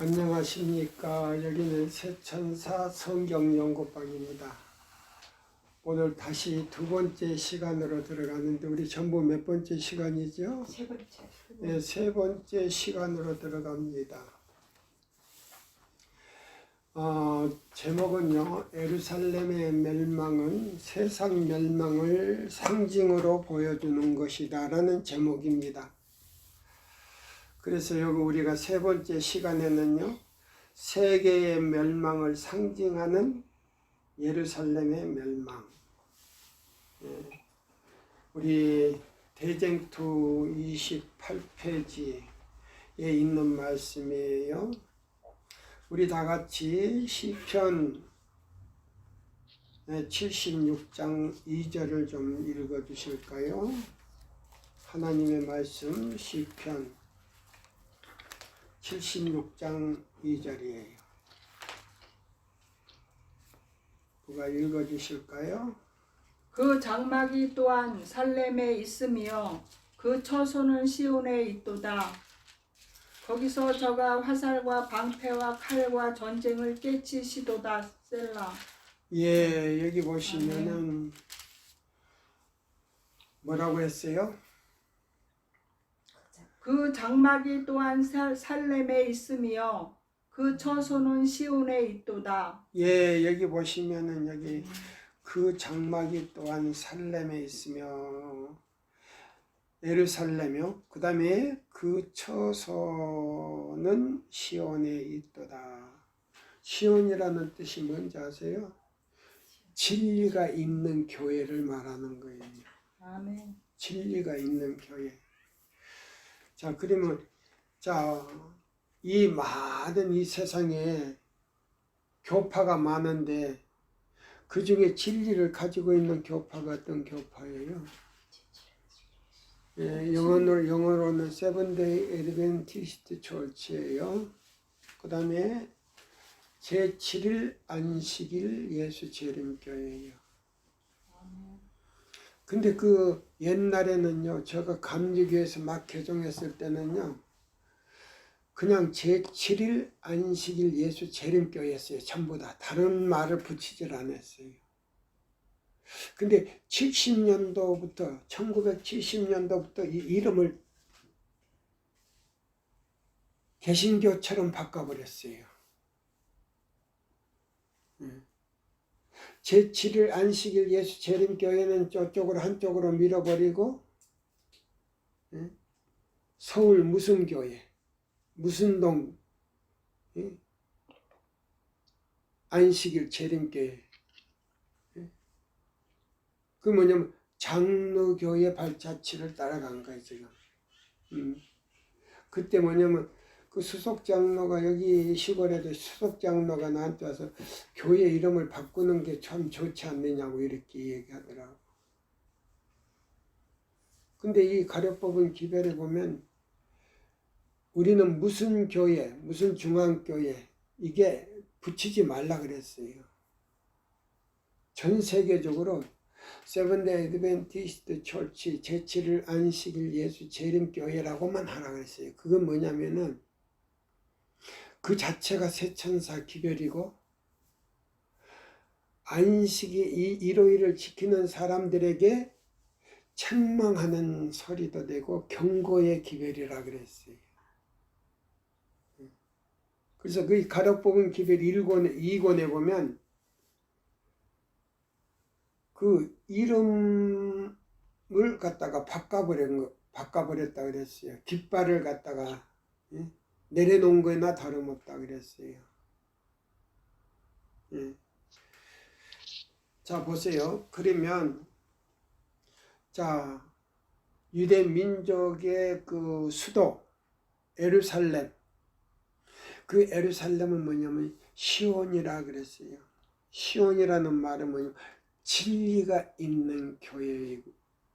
안녕하십니까. 여기는 새천사 성경연구방입니다. 오늘 다시 두 번째 시간으로 들어가는데 우리 전부 몇 번째 시간이죠? 세 번째. 네, 세 번째 시간으로 들어갑니다. 제목은요, 예루살렘의 멸망은 세상 멸망을 상징으로 보여주는 것이다 라는 제목입니다. 그래서 여기 우리가 세 번째 시간에는요, 세계의 멸망을 상징하는 예루살렘의 멸망, 우리 대쟁투 28페이지에 있는 말씀이에요. 우리 다 같이 시편 76장 2절을 좀 읽어 주실까요? 하나님의 말씀 시편 76장 2절이에요. 누가 읽어 주실까요? 그 장막이 또한 살렘에 있으며 그 처소는 시온에 있도다. 거기서 저가 화살과 방패와 칼과 전쟁을 깨치시도다. 셀라. 예, 여기 보시면은 뭐라고 했어요? 그 장막이 또한 살렘에 있으며 그 처소는 시온에 있도다. 예, 여기 보시면은 여기 그 장막이 또한 살렘에 있으며 예루살렘이요. 그 다음에 그 처소는 시온에 있도다. 시온이라는 뜻이 뭔지 아세요? 진리가 있는 교회를 말하는 거예요. 아멘. 진리가 있는 교회. 자, 그러면 이 많은 이 세상에 교파가 많은데 그 중에 진리를 가지고 있는 교파가 어떤 교파예요? 예, 영어로는 세븐데이 애드벤티스트 처치예요. 그 다음에 제7일 안식일 예수 재림교회예요. 근데 그 옛날에는요, 제가 감리교에서 막 개종했을 때는요, 그냥 제7일 안식일 예수 재림교회였어요. 전부 다. 다른 말을 붙이질 않았어요. 근데 1970년도부터 이 이름을 개신교처럼 바꿔버렸어요. 제7일 안식일 예수 재림교회는 저쪽으로 한쪽으로 밀어버리고 서울 무슨 교회, 무슨 동 안식일 재림교회. 그 뭐냐면 장로교회 발자취를 따라간 거예요 지금. 그때 뭐냐면 그 수석장로가 여기 시골에도 수석장로가 나한테 와서 교회 이름을 바꾸는 게 참 좋지 않느냐고 이렇게 얘기하더라고. 근데 이 가려법은 기별에 보면 우리는 무슨 교회, 무슨 중앙교회 이게 붙이지 말라 그랬어요. 전 세계적으로 세븐데이 애드벤티스트 처치 제7일 안식일 예수 재림교회라고만 하라 그랬어요. 그건 뭐냐면은 그 자체가 새천사 기별이고 안식이 이 일요일을 지키는 사람들에게 책망하는 소리도 되고 경고의 기별이라 그랬어요. 그래서 그 가륵복음 기별 2권에 보면 그 이름을 갖다가 바꿔버렸다 그랬어요. 깃발을 갖다가 내려놓은 거나 다름없다 그랬어요. 자, 보세요. 그러면 유대 민족의 그 수도 예루살렘, 그 예루살렘은 뭐냐면 시온이라 그랬어요. 시온이라는 말은 뭐냐면 진리가 있는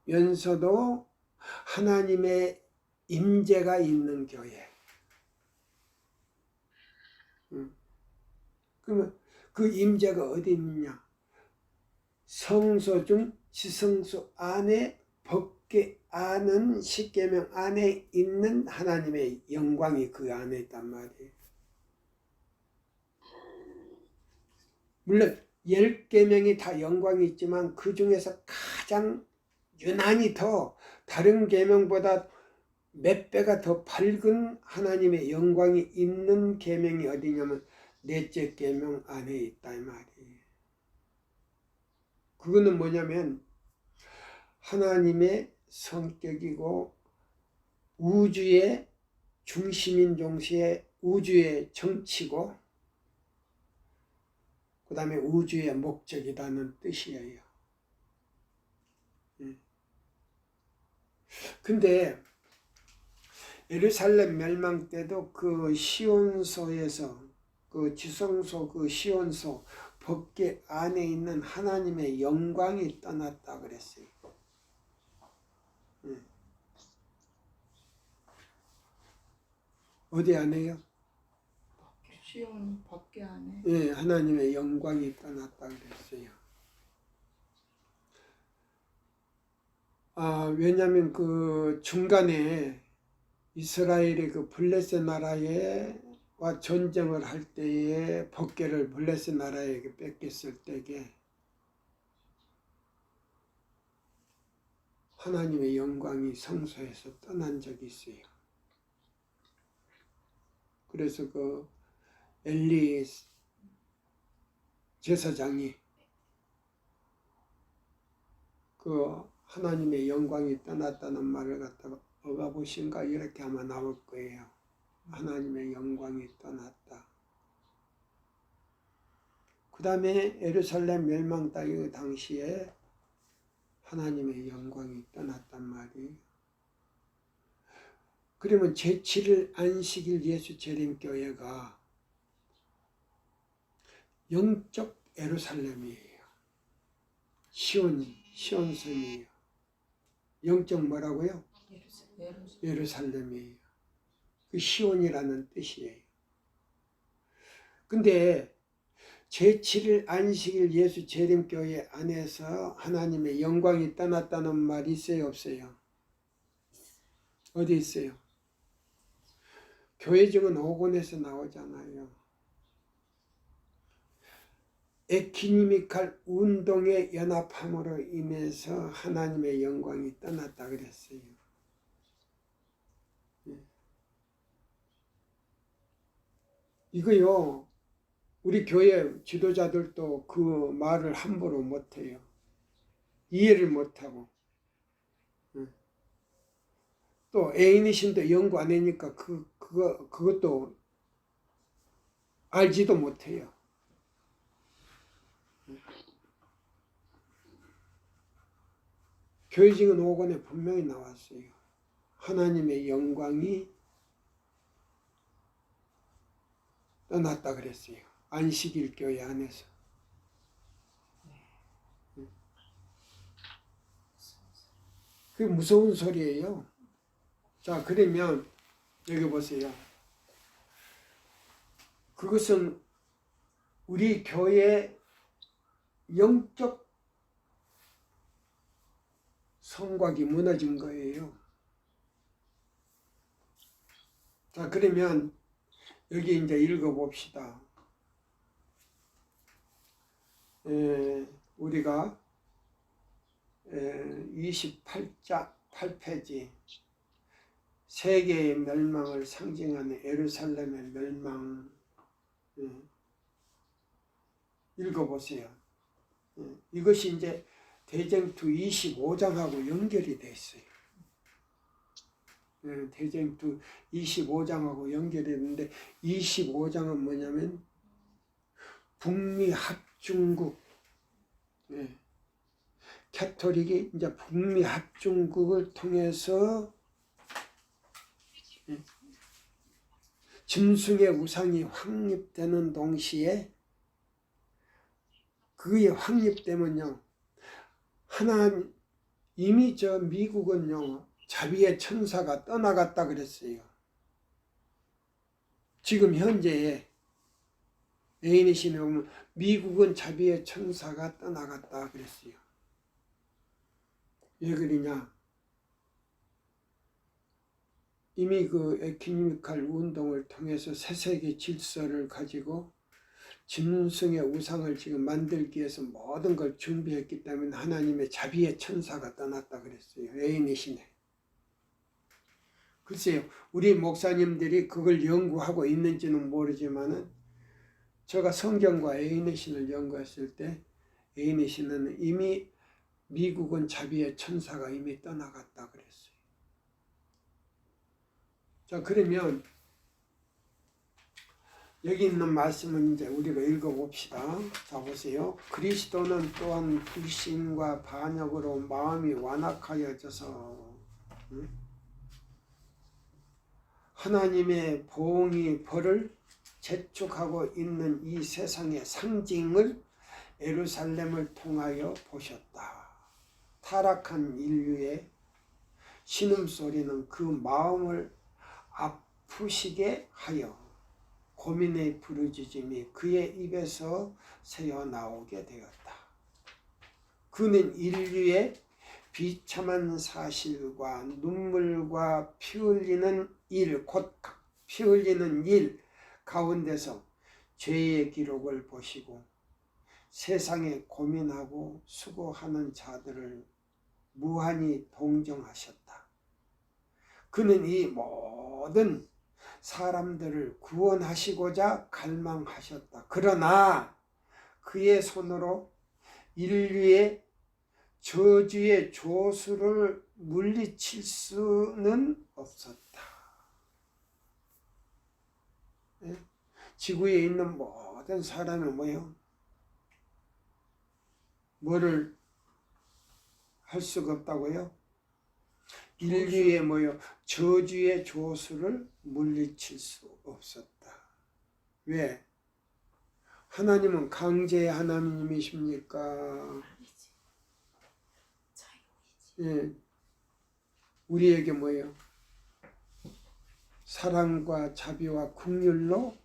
교회이면서도 하나님의 임재가 있는 교회. 그러면 그 임재가 어디 있느냐? 성소 중 지성소 안에 법궤 안은 십계명 안에 있는 하나님의 영광이 그 안에 있단 말이에요. 물론 10계명이 다 영광이 있지만 그 중에서 가장 유난히 더 다른 계명보다 몇 배가 더 밝은 하나님의 영광이 있는 계명이 어디냐면 넷째 계명 안에 있다 이 말이에요. 그거는 뭐냐면 하나님의 성격이고 우주의 중심인 동시에 우주의 정치고 그 다음에 우주의 목적이라는 뜻이에요. 근데 예루살렘 멸망 때도 그 시온소에서 그 지성소 그 시온소 법궤 안에 있는 하나님의 영광이 떠났다 그랬어요. 어디 안에요? 시온 법궤 안에. 예, 하나님의 영광이 떠났다 그랬어요. 왜냐하면 그 중간에 이스라엘의 그 블레셋 나라와 전쟁을 할 때에 법궤를 블레셋 나라에게 뺏겼을 때에 하나님의 영광이 성소에서 떠난 적이 있어요. 그래서 그 엘리 제사장이 그 하나님의 영광이 떠났다는 말을 갖다가 어가보신가 이렇게 아마 나올 거예요. 하나님의 영광이 떠났다. 그 다음에 예루살렘 멸망 당시에 하나님의 영광이 떠났단 말이에요. 그러면 제7일 안식일 예수 재림교회가 영적 예루살렘이에요. 시온성이에요. 영적 뭐라고요? 예루살렘이에요. 그 시온이라는 뜻이에요. 근데 제7일 안식일 예수 재림교회 안에서 하나님의 영광이 떠났다는 말이 있어요, 없어요? 어디 있어요? 교회증은 5권에서 나오잖아요. 에키니미칼 운동의 연합함으로 인해서 하나님의 영광이 떠났다 그랬어요. 이거요, 우리 교회 지도자들도 그 말을 함부로 못해요. 이해를 못하고. 또 애인이신도 연구 안 하니까 그것도 알지도 못해요. 교회증은 5권에 분명히 나왔어요. 하나님의 영광이 떠났다 그랬어요. 안식일 교회 안에서. 그게 무서운 소리예요. 자, 그러면 여기 보세요. 그것은 우리 교회의 영적 성곽이 무너진 거예요. 자, 그러면 여기 이제 읽어봅시다. 우리가 28페이지 세계의 멸망을 상징하는 예루살렘의 멸망 읽어보세요. 이것이 이제 대쟁투 25장하고 연결이 돼 있어요. 대쟁투 25장하고 연결이 되는데 25장은 뭐냐면 북미 합중국, 캐토릭이 이제 북미 합중국을 통해서 짐승의 우상이 확립되는 동시에 그게 확립되면요, 이미 미국은요 자비의 천사가 떠나갔다 그랬어요. 지금 현재에 애인이시네 보면 미국은 자비의 천사가 떠나갔다 그랬어요. 왜 그러냐? 이미 그 에키니미칼 운동을 통해서 새세계 질서를 가지고 짐승의 우상을 지금 만들기 위해서 모든 걸 준비했기 때문에 하나님의 자비의 천사가 떠났다 그랬어요. 애인이시네. 글쎄요, 우리 목사님들이 그걸 연구하고 있는지는 모르지만은 제가 성경과 애인의 신을 연구했을 때 애인의 신은 이미 미국은 자비의 천사가 이미 떠나갔다 그랬어요. 자, 그러면 여기 있는 말씀은 이제 우리가 읽어봅시다. 자, 보세요. 그리스도는 또한 불신과 반역으로 마음이 완악하여져서 하나님의 보응이 벌을 재촉하고 있는 이 세상의 상징을 예루살렘을 통하여 보셨다. 타락한 인류의 신음소리는 그 마음을 아프시게 하여 고민의 부르짖음이 그의 입에서 새어나오게 되었다. 그는 인류의 비참한 사실과 눈물과 피 흘리는 일, 곧 피 흘리는 일 가운데서 죄의 기록을 보시고 세상에 고민하고 수고하는 자들을 무한히 동정하셨다. 그는 이 모든 사람들을 구원하시고자 갈망하셨다. 그러나 그의 손으로 인류의 저주의 조수를 물리칠 수는 없었다. 지구에 있는 모든 사람이 뭐예요? 뭐를 할 수가 없다고요? 인류의 뭐요? 저주의 조수를 물리칠 수 없었다. 왜? 하나님은 강제의 하나님이십니까? 예. 우리에게 뭐예요? 사랑과 자비와 긍휼로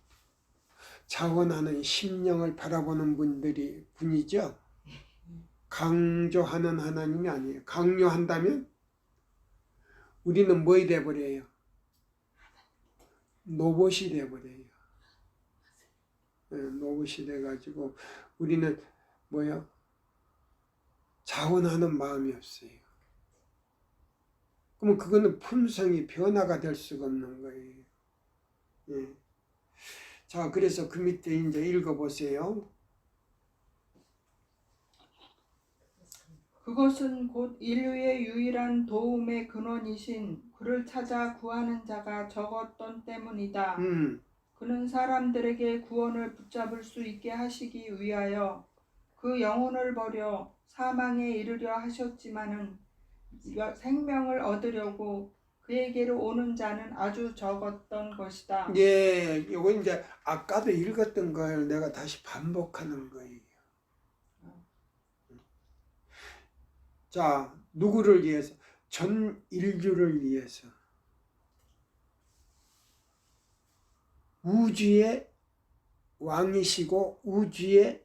자원하는 심령을 바라보는 분이죠. 강조하는 하나님이 아니에요. 강요한다면 우리는 뭐이 돼버려요? 로봇이 돼버려요. 네, 로봇이 돼가지고 우리는 뭐요? 자원하는 마음이 없어요. 그러면 그거는 품성이 변화가 될 수가 없는 거예요. 예. 자, 그래서 그 밑에 이제 읽어보세요. 그것은 곧 인류의 유일한 도움의 근원이신 그를 찾아 구하는 자가 적었던 때문이다. 그는 사람들에게 구원을 붙잡을 수 있게 하시기 위하여 그 영혼을 버려 사망에 이르려 하셨지만은 생명을 얻으려고 그에게로 오는 자는 아주 적었던 것이다. 예, 이거 이제 아까도 읽었던 걸 내가 다시 반복하는 거예요. 자, 누구를 위해서? 전 인류를 위해서. 우주의 왕이시고 우주의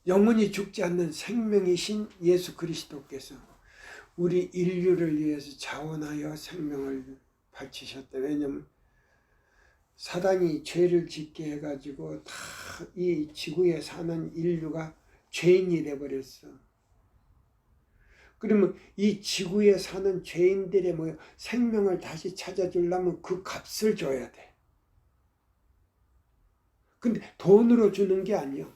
영원히 죽지 않는 생명이신 예수 그리스도께서 우리 인류를 위해서 자원하여 생명을 바치셨다. 왜냐하면 사단이 죄를 짓게 해가지고 다 이 지구에 사는 인류가 죄인이 돼버렸어. 그러면 이 지구에 사는 죄인들의 뭐야? 생명을 다시 찾아주려면 그 값을 줘야 돼. 근데 돈으로 주는 게 아니야.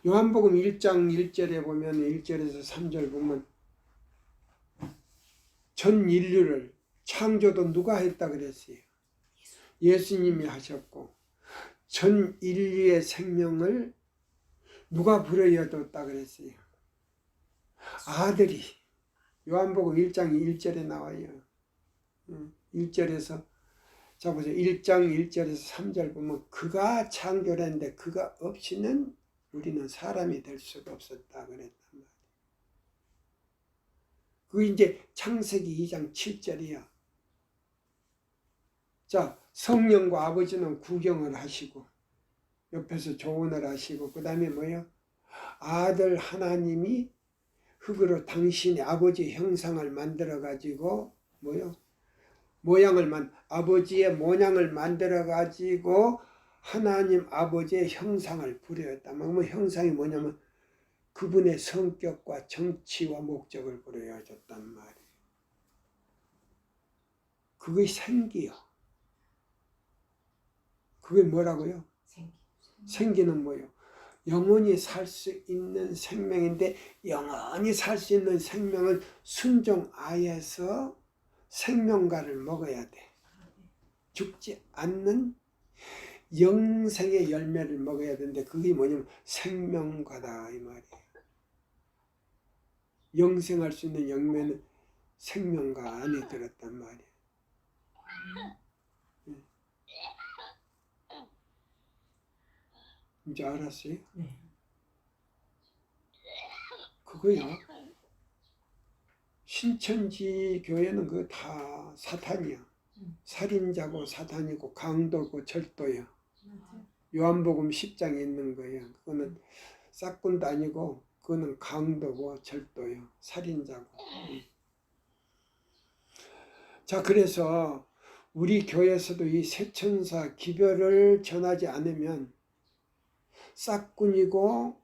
요한복음 1장 1절에 보면 1절에서 3절 보면 전 인류를 창조도 누가 했다 그랬어요? 예수님이 하셨고 전 인류의 생명을 누가 불어넣었다 그랬어요? 아들이. 요한복음 1장 1절에 나와요. 1절에서 자 보세요. 1장 1절에서 3절 보면 그가 창조를 했는데 그가 없이는 우리는 사람이 될 수가 없었다 그랬단 말이에요. 그게 이제 창세기 2장 7절이야. 자, 성령과 아버지는 구경을 하시고 옆에서 조언을 하시고 그 다음에 뭐예요? 아들 하나님이 흙으로 당신의 아버지 형상을 만들어 가지고 뭐요? 아버지의 모양을 만들어 가지고 하나님 아버지의 형상을 부려였다. 뭐 형상이 뭐냐면 그분의 성격과 정치와 목적을 부려줬단 말이에요. 그게 생기요. 그게 뭐라고요? 생기는 뭐요? 영원히 살 수 있는 생명인데, 영원히 살 수 있는 생명은 순종하여서 생명과를 먹어야 돼. 죽지 않는 영생의 열매를 먹어야 되는데, 그게 뭐냐면 생명과다 이 말이에요. 영생할 수 있는 열매는 생명과 안에 들었단 말이에요. 이제 알았어요? 네. 그거요. 신천지 교회는 그거 다 사탄이야. 살인자고 사탄이고 강도고 절도야. 요한복음 10장에 있는 거예요. 그거는 싹군도 아니고 그거는 강도고 절도요. 살인자고. 자, 그래서 우리 교회에서도 이 세천사 기별을 전하지 않으면 싹군이고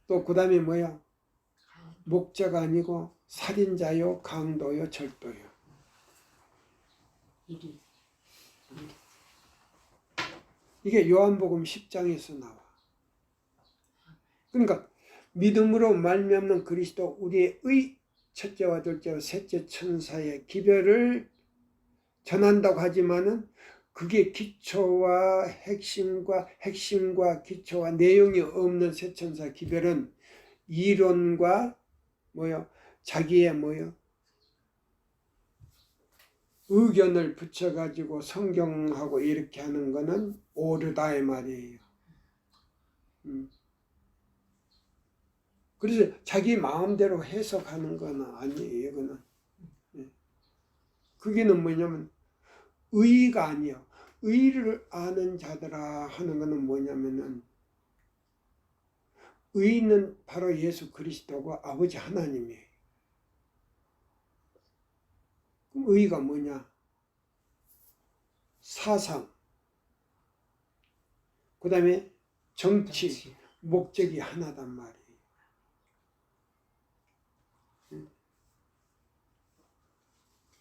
또 그 다음에 뭐야? 목자가 아니고 살인자요, 강도요, 절도요. 이게 요한복음 10장에서 나와. 그러니까 믿음으로 말미암는 그리스도 우리의 첫째와 둘째와 셋째 천사의 기별을 전한다고 하지만은 그게 기초와 핵심과 기초와 내용이 없는 세 천사 기별은 이론과 자기의 의견을 붙여가지고 성경하고 이렇게 하는 거는 오르다 이 말이에요. 그래서 자기 마음대로 해석하는 건 아니에요. 이거는. 그게는 뭐냐면 의가 아니에요. 의를 아는 자들아 하는 거는 뭐냐면은 의는 바로 예수 그리스도고 아버지 하나님이에요. 그럼 의가 뭐냐? 사상, 그 다음에 정치, 목적이 하나단 말이에요.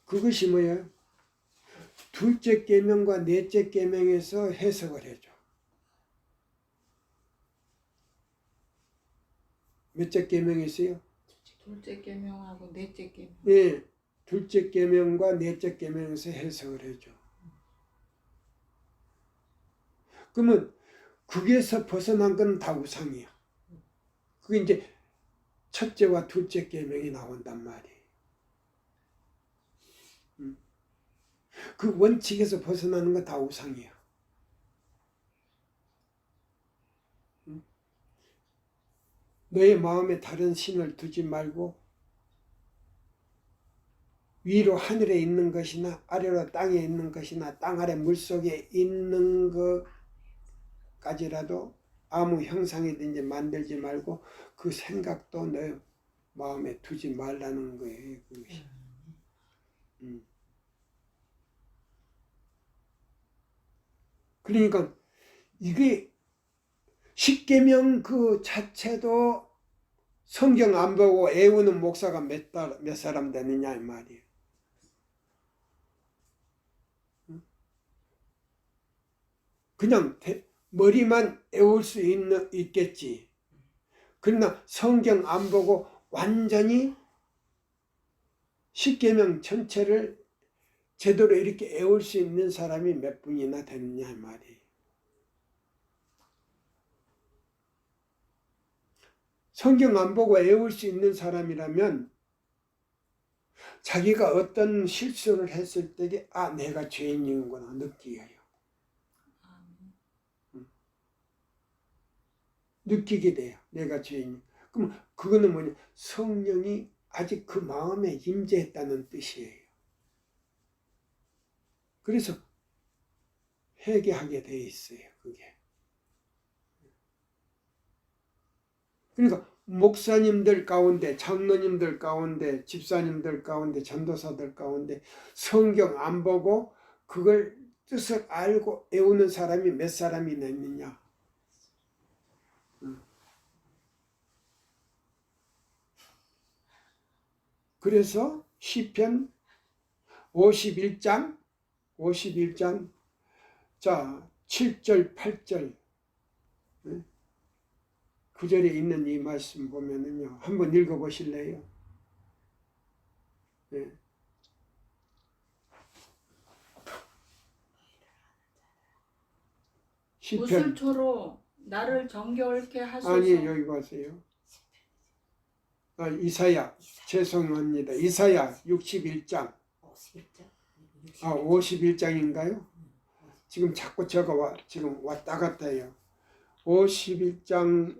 그것이 뭐예요? 둘째 계명과 넷째 계명에서 해석을 해줘. 몇째 계명에서요? 둘째 계명하고 넷째 계명. 네, 둘째 계명과 넷째 계명에서 해석을 해줘. 그러면 거기에서 벗어난 건 다 우상이야. 그게 이제 첫째와 둘째 계명이 나온단 말이에요. 그 원칙에서 벗어나는 건 다 우상이야. 너의 마음에 다른 신을 두지 말고 위로 하늘에 있는 것이나 아래로 땅에 있는 것이나 땅 아래 물속에 있는 것까지라도 아무 형상이든지 만들지 말고 그 생각도 너의 마음에 두지 말라는 거예요. 그것이. 그러니까 이게 십계명 그 자체도 성경 안 보고 애우는 목사가 몇 사람 되느냐 이 말이에요. 그냥 머리만 애울 수 있겠지. 그러나 성경 안 보고 완전히 십계명 전체를 제대로 이렇게 애울 수 있는 사람이 몇 분이나 되느냐 이 말이에요. 성경 안 보고 애울 수 있는 사람이라면 자기가 어떤 실수를 했을 때 내가 죄인이구나 느끼어요. 느끼게 돼요. 내가 죄인이. 그럼 그거는 뭐냐? 성령이 아직 그 마음에 임재했다는 뜻이에요. 그래서 회개하게 돼 있어요. 그게. 그러니까 목사님들 가운데, 장로님들 가운데, 집사님들 가운데, 전도사들 가운데 성경 안 보고 그걸 뜻을 알고 외우는 사람이 몇 사람이나 있느냐? 그래서 시편 51장 자 7절 8절 9절에 있는 이 말씀 보면은요, 한번 읽어보실래요? 네. 시편 무술초로 나를 정겨울게 하소서. 아니 여기 보세요. 이사야 죄송합니다. 이사야 61장 51장인가요? 지금 자꾸 지금 왔다 갔다 해요. 51장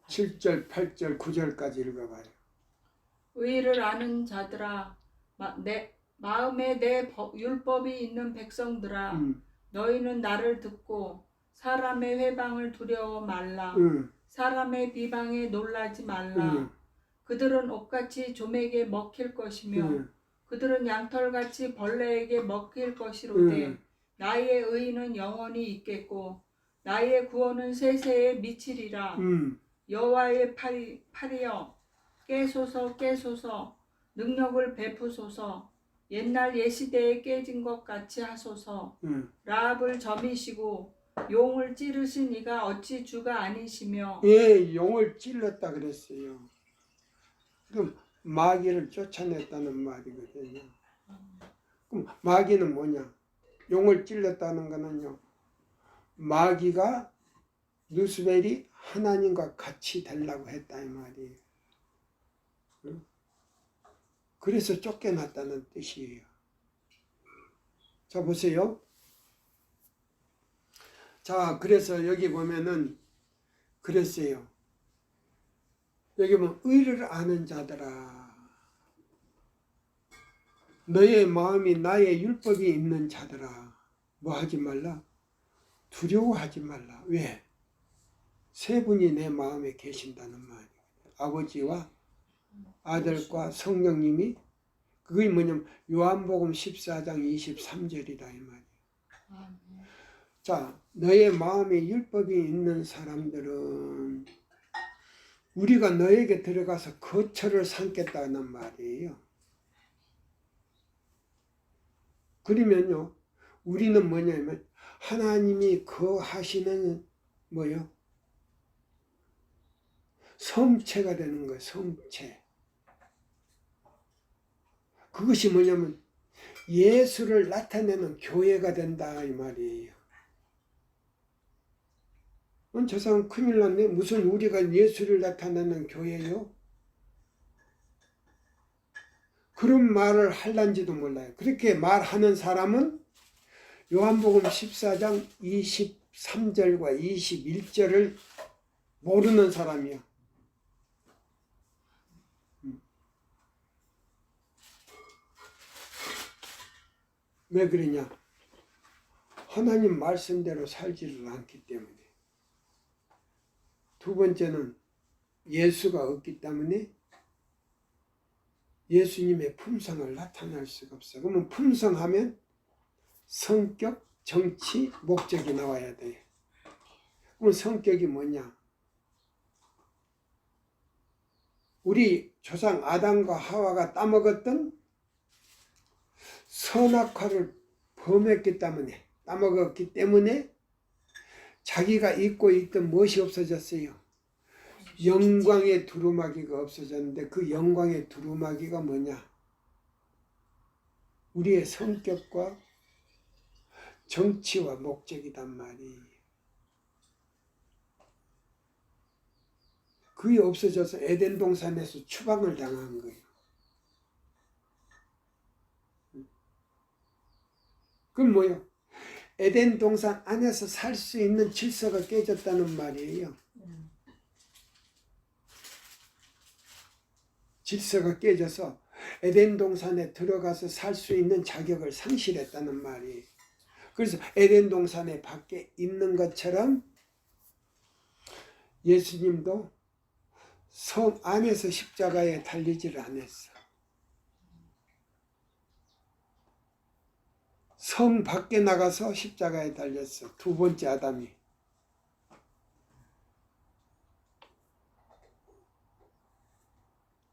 7절 8절 9절까지 읽어봐요. 의를 아는 자들아, 마음에 내 율법이 있는 백성들아, 너희는 나를 듣고 사람의 회방을 두려워 말라. 사람의 비방에 놀라지 말라. 그들은 옥같이 좀에게 먹힐 것이며 그들은 양털같이 벌레에게 먹힐 것이로되 나의 의는 영원히 있겠고 나의 구원은 세세에 미치리라. 여호와의 팔이여 깨소서 능력을 베푸소서. 옛날 예시대에 깨진 것 같이 하소서. 라합을 점이시고 용을 찌르신 이가 어찌 주가 아니시며. 예, 용을 찔렀다 그랬어요. 그럼 마귀를 쫓아냈다는 말이거든요. 그럼 마귀는 뭐냐? 용을 찔렀다는 거는요, 마귀가 누스벨이 하나님과 같이 되려고 했다 이 말이에요. 그래서 쫓겨났다는 뜻이에요. 자 보세요. 자 그래서 여기 보면은 그랬어요. 여기 보면 의를 아는 자들아, 너의 마음이 나의 율법이 있는 자들아, 뭐 하지 말라? 두려워하지 말라. 왜? 세 분이 내 마음에 계신다는 말이에요. 아버지와 아들과 성령님이. 그게 뭐냐면 요한복음 14장 23절이다 이 말이에요. 자, 너의 마음에 율법이 있는 사람들은 우리가 너에게 들어가서 거처를 삼겠다는 말이에요. 그러면요, 우리는 뭐냐면 하나님이 거하시는 뭐요? 성체가 되는 거예요. 성체. 그것이 뭐냐면 예수를 나타내는 교회가 된다 이 말이에요. 저 사람 큰일 났네. 무슨 우리가 예수를 나타내는 교회요? 그런 말을 할란지도 몰라요. 그렇게 말하는 사람은 요한복음 14장 23절과 21절을 모르는 사람이야. 왜 그러냐? 하나님 말씀대로 살지를 않기 때문에. 두 번째는 예수가 없기 때문에 예수님의 품성을 나타낼 수가 없어. 그러면 품성하면 성격, 정치, 목적이 나와야 돼. 그럼 성격이 뭐냐? 우리 조상 아담과 하와가 따먹었던 선악과를 범했기 때문에, 따먹었기 때문에 자기가 입고 있던 무엇이 없어졌어요? 영광의 두루마기가 없어졌는데 그 영광의 두루마기가 뭐냐? 우리의 성격과 정치와 목적이란 말이에요. 그게 없어져서 에덴 동산에서 추방을 당한 거예요. 그럼 뭐예요? 에덴 동산 안에서 살 수 있는 질서가 깨졌다는 말이에요. 질서가 깨져서 에덴 동산에 들어가서 살 수 있는 자격을 상실했다는 말이에요. 그래서 에덴 동산에 밖에 있는 것처럼 예수님도 성 안에서 십자가에 달리지를 않았어. 성 밖에 나가서 십자가에 달렸어. 두 번째 아담이.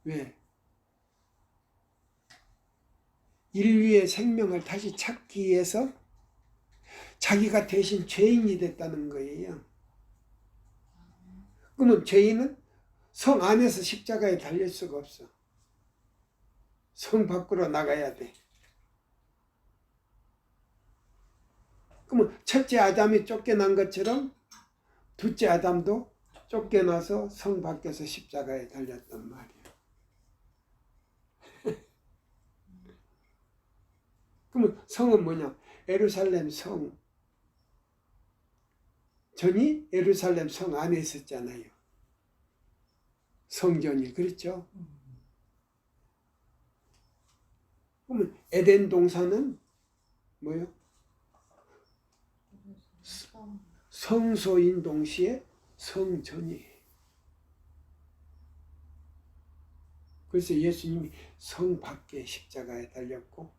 왜? 인류의 생명을 다시 찾기 위해서 자기가 대신 죄인이 됐다는 거예요. 그러면 죄인은 성 안에서 십자가에 달릴 수가 없어. 성 밖으로 나가야 돼. 그러면 첫째 아담이 쫓겨난 것처럼 둘째 아담도 쫓겨나서 성 밖에서 십자가에 달렸단 말이야. 그러면 성은 뭐냐? 예루살렘 성. 전이 예루살렘 성 안에 있었잖아요. 성전이. 그렇죠? 그러면 에덴 동산은 뭐요? 성소인 동시에 성전이. 그래서 예수님이 성 밖에 십자가에 달렸고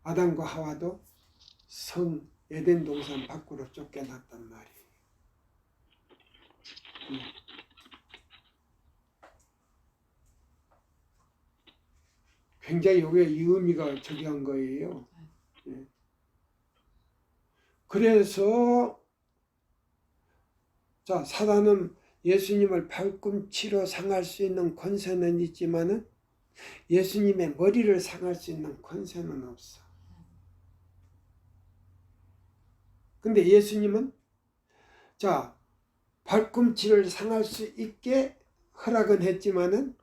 아담과 하와도 성 에덴 동산 밖으로 쫓겨났단 말이에요. 굉장히 이게 이 의미가 저기한 거예요. 그래서 자, 사단은 예수님을 발꿈치로 상할 수 있는 권세는 있지만은 예수님의 머리를 상할 수 있는 권세는 없어. 근데 예수님은 자, 발꿈치를 상할 수 있게 허락은 했지만은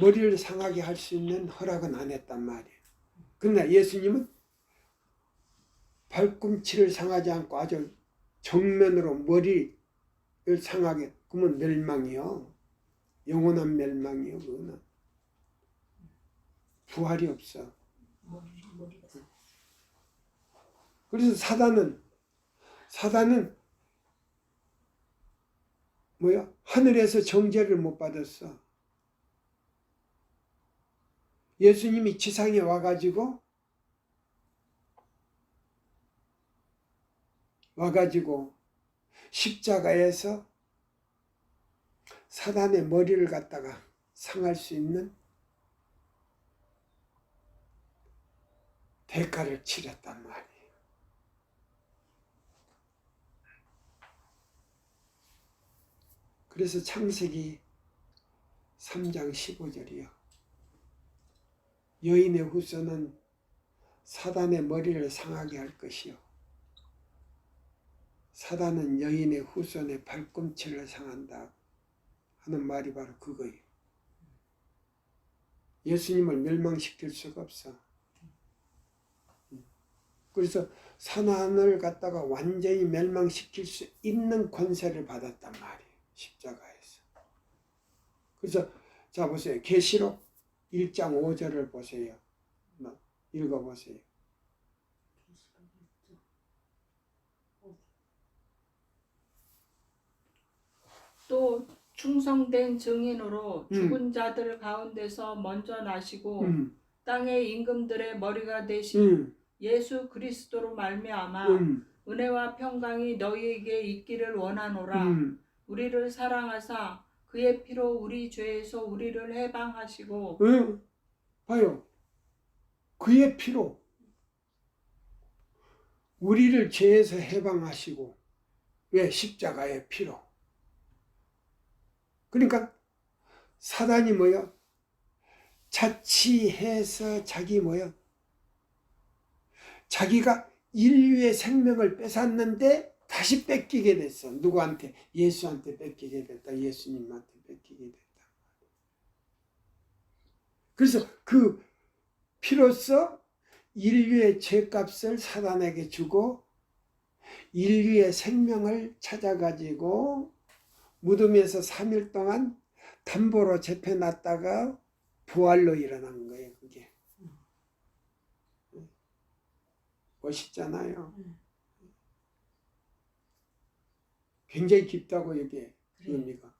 머리를 상하게 할 수 있는 허락은 안 했단 말이에요. 그러나 예수님은 발꿈치를 상하지 않고 아주 정면으로 머리를 상하게, 그러면 멸망이요. 영원한 멸망이요. 그거는 부활이 없어. 그래서 사단은 뭐야? 하늘에서 정죄를 못 받았어. 예수님이 지상에 와가지고 십자가에서 사단의 머리를 갖다가 상할 수 있는 대가를 치렀단 말이에요. 그래서 창세기 3장 15절이요. 여인의 후손은 사단의 머리를 상하게 할 것이요. 사단은 여인의 후손의 발꿈치를 상한다 하는 말이 바로 그거예요. 예수님을 멸망시킬 수가 없어. 그래서 사단을 갖다가 완전히 멸망시킬 수 있는 권세를 받았단 말이에요. 십자가에서. 그래서 자 보세요. 계시록 1장 5절을 보세요. 읽어보세요. 또 충성된 증인으로 죽은 자들 가운데서 먼저 나시고 땅의 임금들의 머리가 되신 예수 그리스도로 말미암아 은혜와 평강이 너희에게 있기를 원하노라. 우리를 사랑하사 그의 피로 우리 죄에서 우리를 해방하시고 봐요. 그의 피로 우리를 죄에서 해방하시고. 왜? 십자가의 피로. 그러니까 사단이 뭐야? 자치해서 자기가 인류의 생명을 뺏었는데 다시 뺏기게 됐어. 누구한테? 예수한테 뺏기게 됐다. 예수님한테 뺏기게 됐다. 그래서 그 피로써 인류의 죄값을 사단에게 주고 인류의 생명을 찾아가지고 무덤에서 3일 동안 담보로 잡혀놨다가 부활로 일어난 거예요. 그게 멋있잖아요. 굉장히 깊다고 이게 의미가.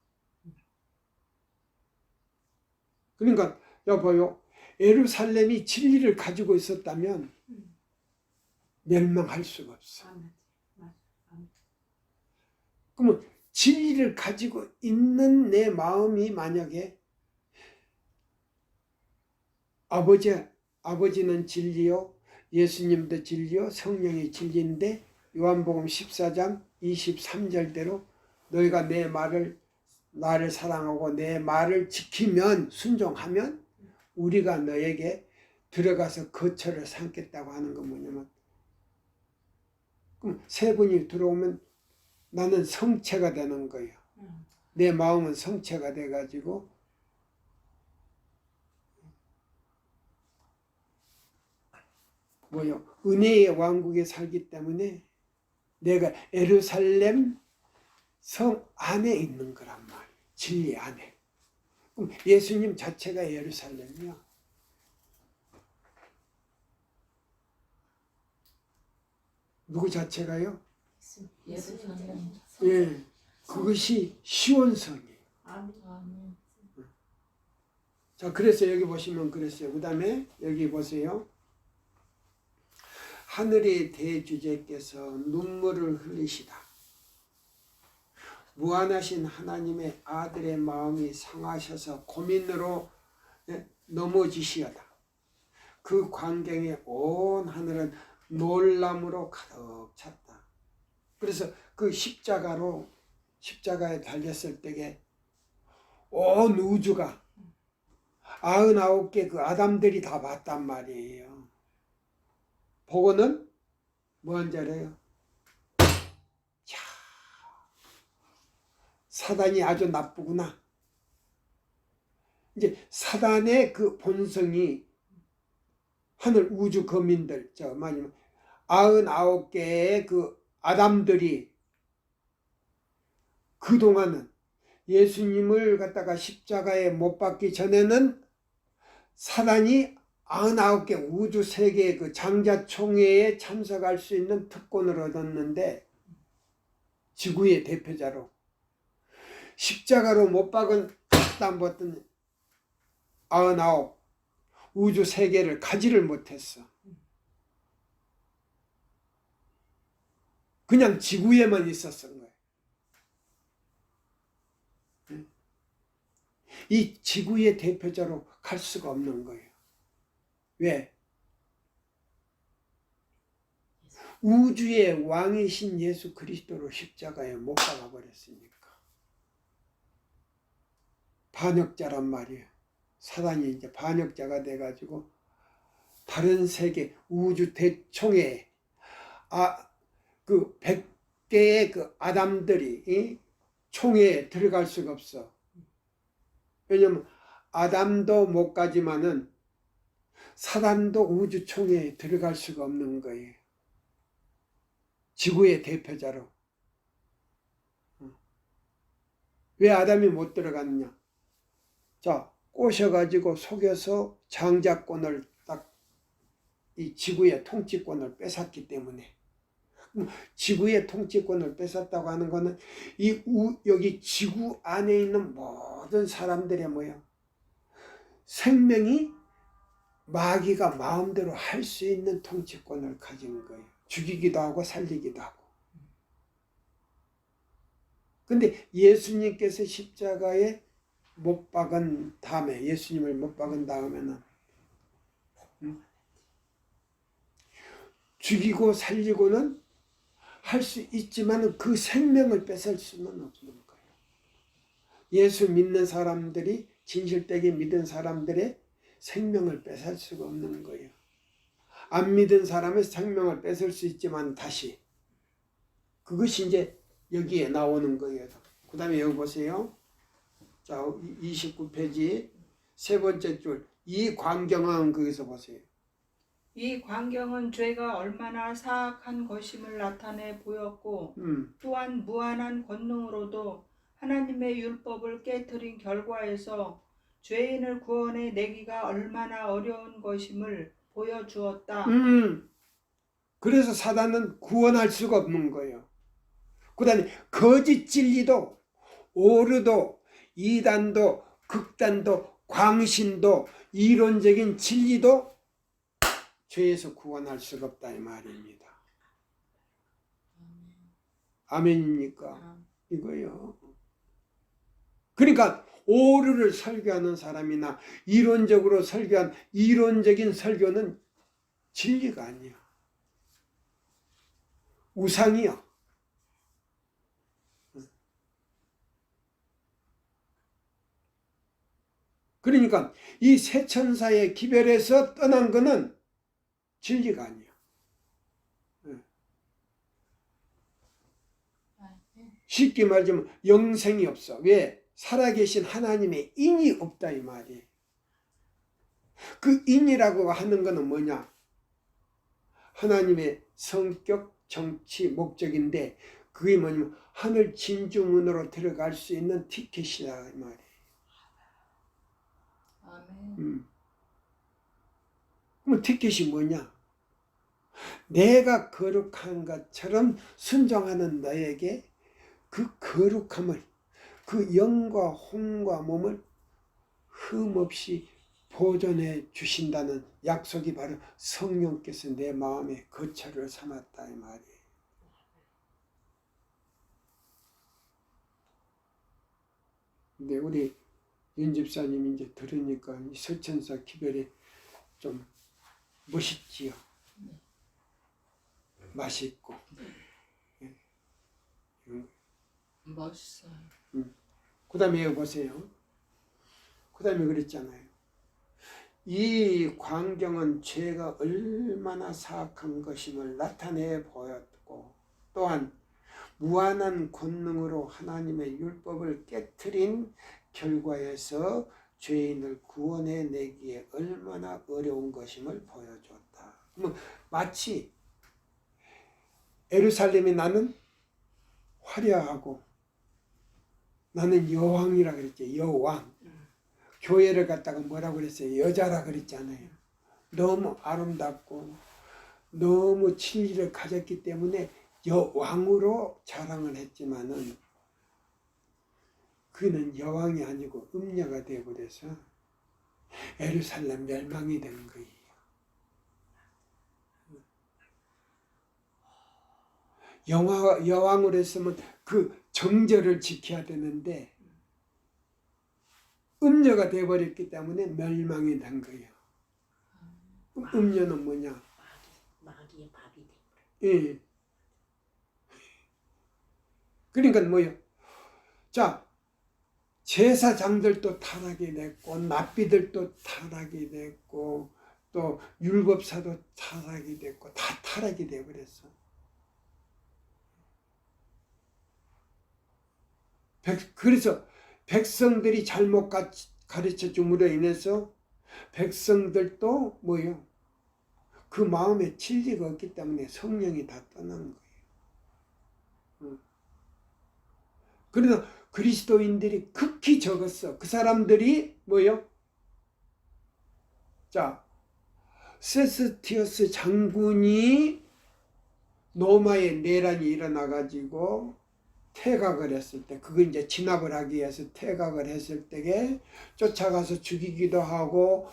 그러니까 여보요, 예루살렘이 진리를 가지고 있었다면 멸망할 수가 없어. 그러면 진리를 가지고 있는 내 마음이 만약에 아버지는 진리요, 예수님도 진리요, 성령이 진리인데 요한복음 14장 23절대로 너희가 나를 사랑하고 내 말을 지키면, 순종하면 우리가 너에게 들어가서 거처를 삼겠다고 하는 건 뭐냐면, 그럼 세 분이 들어오면 나는 성체가 되는 거예요. 내 마음은 성체가 돼가지고 은혜의 왕국에 살기 때문에 내가 예루살렘 성 안에 있는 거란 말이에요. 진리 안에. 그럼 예수님 자체가 예루살렘이야. 누구 자체가요? 예수님. 예, 그것이 시온성이에요. 아멘. 자, 그래서 여기 보시면 그랬어요. 그 다음에 여기 보세요. 하늘의 대주제께서 눈물을 흘리시다. 무한하신 하나님의 아들의 마음이 상하셔서 고민으로 넘어지시어다. 그 광경에 온 하늘은 놀람으로 가득 찼다. 그래서 그 십자가에 달렸을 때에 온 우주가 99개 그 아담들이 다 봤단 말이에요. 보고는 뭐한 자래요? 야, 사단이 아주 나쁘구나. 이제 사단의 그 본성이 하늘 우주 거민들, 99개의 그 아담들이 그동안은 예수님을 갖다가 십자가에 못 박기 전에는 사단이 99개 우주 세계의 그 장자총회에 참석할 수 있는 특권을 얻었는데, 지구의 대표자로 십자가로 못 박은 다음부터는 99 우주 세계를 가지를 못했어. 그냥 지구에만 있었던 거예요. 이 지구의 대표자로 갈 수가 없는 거예요. 왜? 우주의 왕이신 예수 그리스도를 십자가에 못 박아버렸으니까. 반역자란 말이에요. 사단이 이제 반역자가 돼가지고 다른 세계 우주 대총회에 그 100개의 그 아담들이 총회에 들어갈 수가 없어. 왜냐면 아담도 못 가지만은 사단도 우주 총회에 들어갈 수가 없는 거예요. 지구의 대표자로. 왜 아담이 못 들어갔느냐? 자, 꼬셔가지고 속여서 장자권을 딱 이 지구의 통치권을 뺏었기 때문에. 지구의 통치권을 뺏었다고 하는 거는 여기 지구 안에 있는 모든 사람들의 생명이 마귀가 마음대로 할 수 있는 통치권을 가진 거예요. 죽이기도 하고 살리기도 하고. 근데 예수님께서 십자가에 못 박은 다음에, 예수님을 못 박은 다음에는 죽이고 살리고는 할 수 있지만 그 생명을 뺏을 수는 없는 거예요. 예수 믿는 사람들이, 진실되게 믿은 사람들의 생명을 뺏을 수가 없는 거예요. 안 믿은 사람의 생명을 뺏을 수 있지만 다시 그것이 이제 여기에 나오는 거예요. 그 다음에 여기 보세요. 자, 29페이지 세 번째 줄. 이 광경은 거기서 보세요. 이 광경은 죄가 얼마나 사악한 것임을 나타내 보였고 또한 무한한 권능으로도 하나님의 율법을 깨트린 결과에서 죄인을 구원해 내기가 얼마나 어려운 것임을 보여주었다. 그래서 사단은 구원할 수가 없는 거예요. 그 다음에 거짓 진리도 오류도 이단도 극단도 광신도 이론적인 진리도 죄에서 구원할 수가 없다 이 말입니다. 아멘입니까? 이거요. 그러니까 오류를 설교하는 사람이나 이론적으로 설교한 이론적인 설교는 진리가 아니야. 우상이야. 그러니까 이 세 천사의 기별에서 떠난 것은 진리가 아니야. 쉽게 말하자면 영생이 없어. 왜? 살아계신 하나님의 인이 없다 이 말이에요. 그 인이라고 하는 것은 뭐냐? 하나님의 성격, 정치, 목적인데 그게 뭐냐면 하늘 진주문으로 들어갈 수 있는 티켓이다 이 말이에요. 아멘. 그럼 티켓이 뭐냐? 내가 거룩한 것처럼 순종하는 너에게 그 거룩함을, 그 영과 혼과 몸을 흠없이 보존해 주신다는 약속이 바로 성령께서 내 마음에 거처를 삼았다 이 말이에요. 근데 우리 윤 집사님 이제 들으니까 이 서천사 기별이 좀 멋있지요. 맛있고. 멋있어요. 그 다음에 여기 보세요. 그 다음에 그랬잖아요. 이 광경은 죄가 얼마나 사악한 것임을 나타내 보였고 또한 무한한 권능으로 하나님의 율법을 깨트린 결과에서 죄인을 구원해내기에 얼마나 어려운 것임을 보여줬다. 마치 예루살렘이 나는 화려하고 나는 여왕이라 그랬지. 여왕. 교회를 갖다가 뭐라고 그랬어요? 여자라 그랬잖아요. 너무 아름답고 너무 진리를 가졌기 때문에 여왕으로 자랑을 했지만은 그는 여왕이 아니고 음녀가 되어버려서 예루살렘 멸망이 된 거예요. 여왕으로 했으면 그 정절을 지켜야 되는데 음녀가 되어버렸기 때문에 멸망이 된 거예요. 음녀는 뭐냐? 마귀의 밥이 되고. 예. 그러니까 뭐요? 자, 제사장들도 타락이 됐고 납비들도 타락이 됐고 또 율법사도 타락이 됐고 다 타락이 되어버렸어. 그래서 백성들이 잘못 가르쳐 줌으로 인해서 백성들도 뭐요? 그 마음에 진리가 없기 때문에 성령이 다 떠난 거예요. 그래서 그리스도인들이 극히 적었어. 그 사람들이 뭐요? 자, 세스티어스 장군이 로마에 내란이 일어나가지고 퇴각을 했을 때, 그거 이제 진압을 하기 위해서 퇴각을 했을 때에 쫓아가서 죽이기도 하고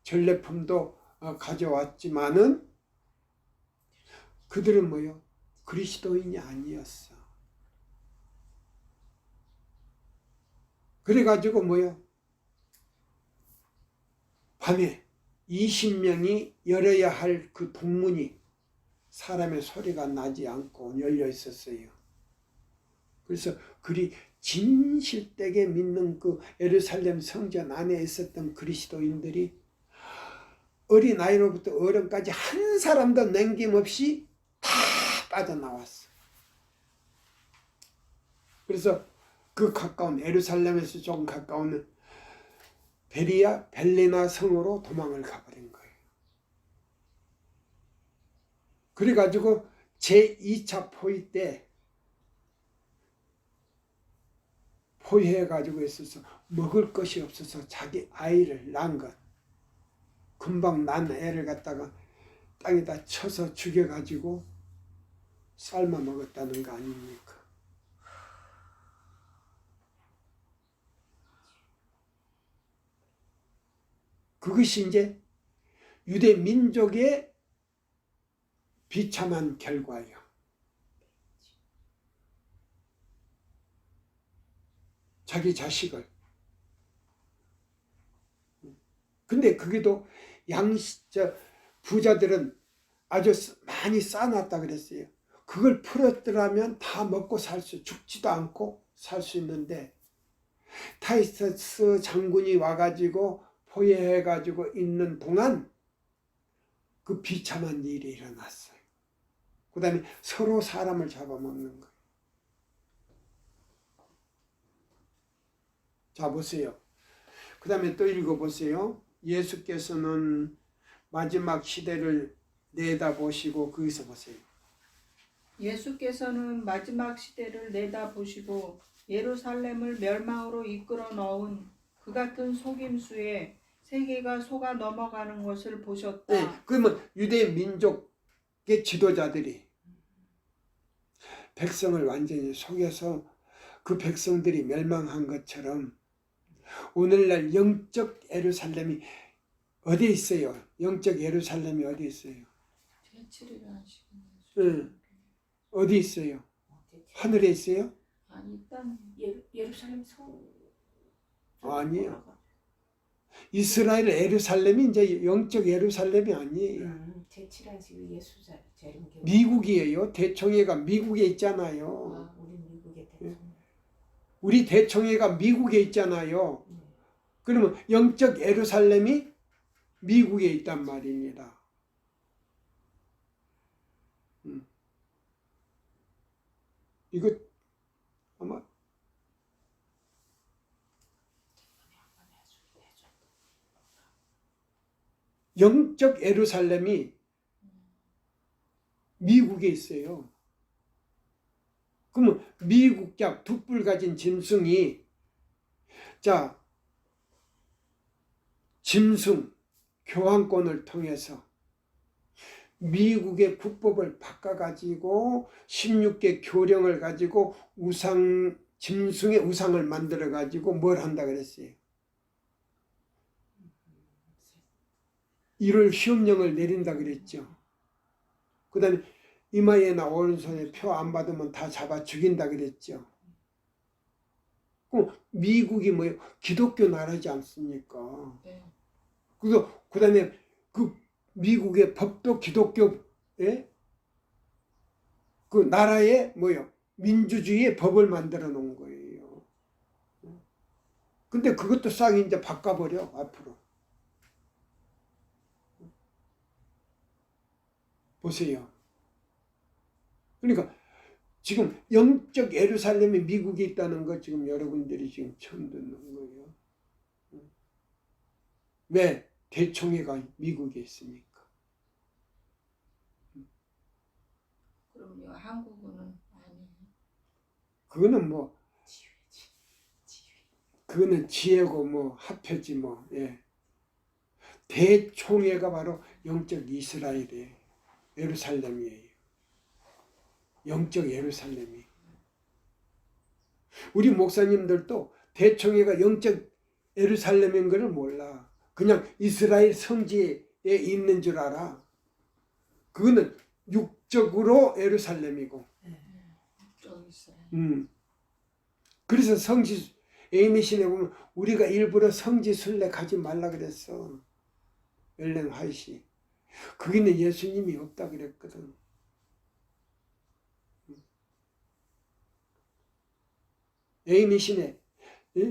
전래품도 가져왔지만은 그들은 뭐요? 그리스도인이 아니었어. 그래가지고 뭐요? 밤에 20명이 열어야 할 그 동문이 사람의 소리가 나지 않고 열려 있었어요. 그래서 그리 진실되게 믿는 그 예루살렘 성전 안에 있었던 그리스도인들이 어린아이로부터 어른까지 한 사람도 남김없이 다 빠져나왔어. 그래서 그 가까운 예루살렘에서 조금 가까운 베리아 벨레나 성으로 도망을 가버린 거예요. 그래가지고 제2차 포위 때 포위해가지고 있어서 먹을 것이 없어서 자기 아이를 낳은 것, 금방 난 애를 갖다가 땅에다 쳐서 죽여가지고 삶아 먹었다는 거 아닙니까? 그것이 이제 유대 민족의 비참한 결과예요. 자기 자식을. 근데 그게도 부자들은 아주 많이 쌓아놨다 그랬어요. 그걸 풀었더라면 다 먹고 죽지도 않고 살 수 있는데, 타이서스 장군이 와가지고 포위해가지고 있는 동안 그 비참한 일이 일어났어요. 그 다음에 서로 사람을 잡아먹는 거예요. 자, 보세요. 그 다음에 또 읽어보세요. 예수께서는 마지막 시대를 내다보시고, 거기서 보세요. 예수께서는 마지막 시대를 내다보시고 예루살렘을 멸망으로 이끌어 넣은 그 같은 속임수에 세계가 속아 넘어가는 것을 보셨다. 네, 그러면 유대 민족의 지도자들이 백성을 완전히 속여서 그 백성들이 멸망한 것처럼 오늘날 영적 예루살렘이 어디 있어요? 영적 예루살렘이 어디 있어요? 제7일 안식일. 네. 어디 있어요? 하늘에 있어요? 아니 일단 예루살렘 성 아니에요. 이스라엘 예루살렘이 이제 영적 예루살렘이 아니에요. 제7안식일 예수 재림교회. 미국이에요. 대총회가 미국에 있잖아요. 우리 미국의 대통령. 우리 대총회가 미국에 있잖아요. 그러면 영적 예루살렘이 미국에 있단 말입니다. 이거 아마 영적 예루살렘이 미국에 있어요. 그러면 미국약 두 뿔 가진 짐승이, 자, 짐승 교환권을 통해서 미국의 국법을 바꿔가지고 16개 교령을 가지고 짐승의 우상을 만들어가지고 뭘 한다 그랬어요? 1월 시험령을 내린다 그랬죠. 그 다음에 이마에나 오른손에 표 안 받으면 다 잡아 죽인다 그랬죠. 그럼 미국이 뭐예요? 기독교 나라지 않습니까? 네. 그래서 그 다음에 그 미국의 법도 기독교, 예? 그 나라의 뭐요? 민주주의의 법을 만들어 놓은 거예요. 근데 그것도 싹 이제 바꿔버려, 앞으로. 보세요. 그러니까 지금 영적 예루살렘이 미국에 있다는 거 지금 여러분들이 지금 처음 듣는 거예요. 왜? 대총회가 미국에 있으니까. 그럼요. 한국은 아니에요. 그거는 뭐 그거는 지혜고 뭐 합해지 뭐. 예. 대총회가 바로 영적 이스라엘이에요. 예루살렘이에요. 영적 예루살렘이. 우리 목사님들도 대총회가 영적 예루살렘인 것을 몰라. 그냥 이스라엘 성지에 있는 줄 알아. 그거는 육적으로 예루살렘이고. 좀 있어요. 그래서 에이미신에 보면 우리가 일부러 성지 순례 가지 말라 그랬어. 엘렌 화이시. 거기는 예수님이 없다 그랬거든. 에이미신에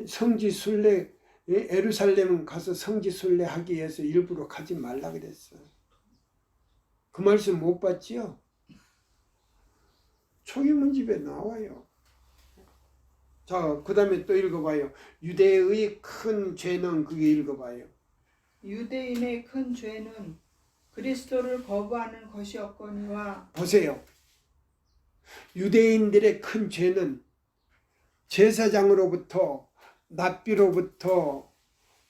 성지 순례, 예루살렘 가서 성지 순례 하기 위해서 일부러 가지 말라 그랬어. 그 말씀 못 봤지요? 초기문집에 나와요. 자, 그 다음에 또 읽어봐요. 유대의 큰 죄는, 그게 읽어봐요. 유대인의 큰 죄는 그리스도를 거부하는 것이었거니와. 보세요. 유대인들의 큰 죄는 제사장으로부터, 납비로부터,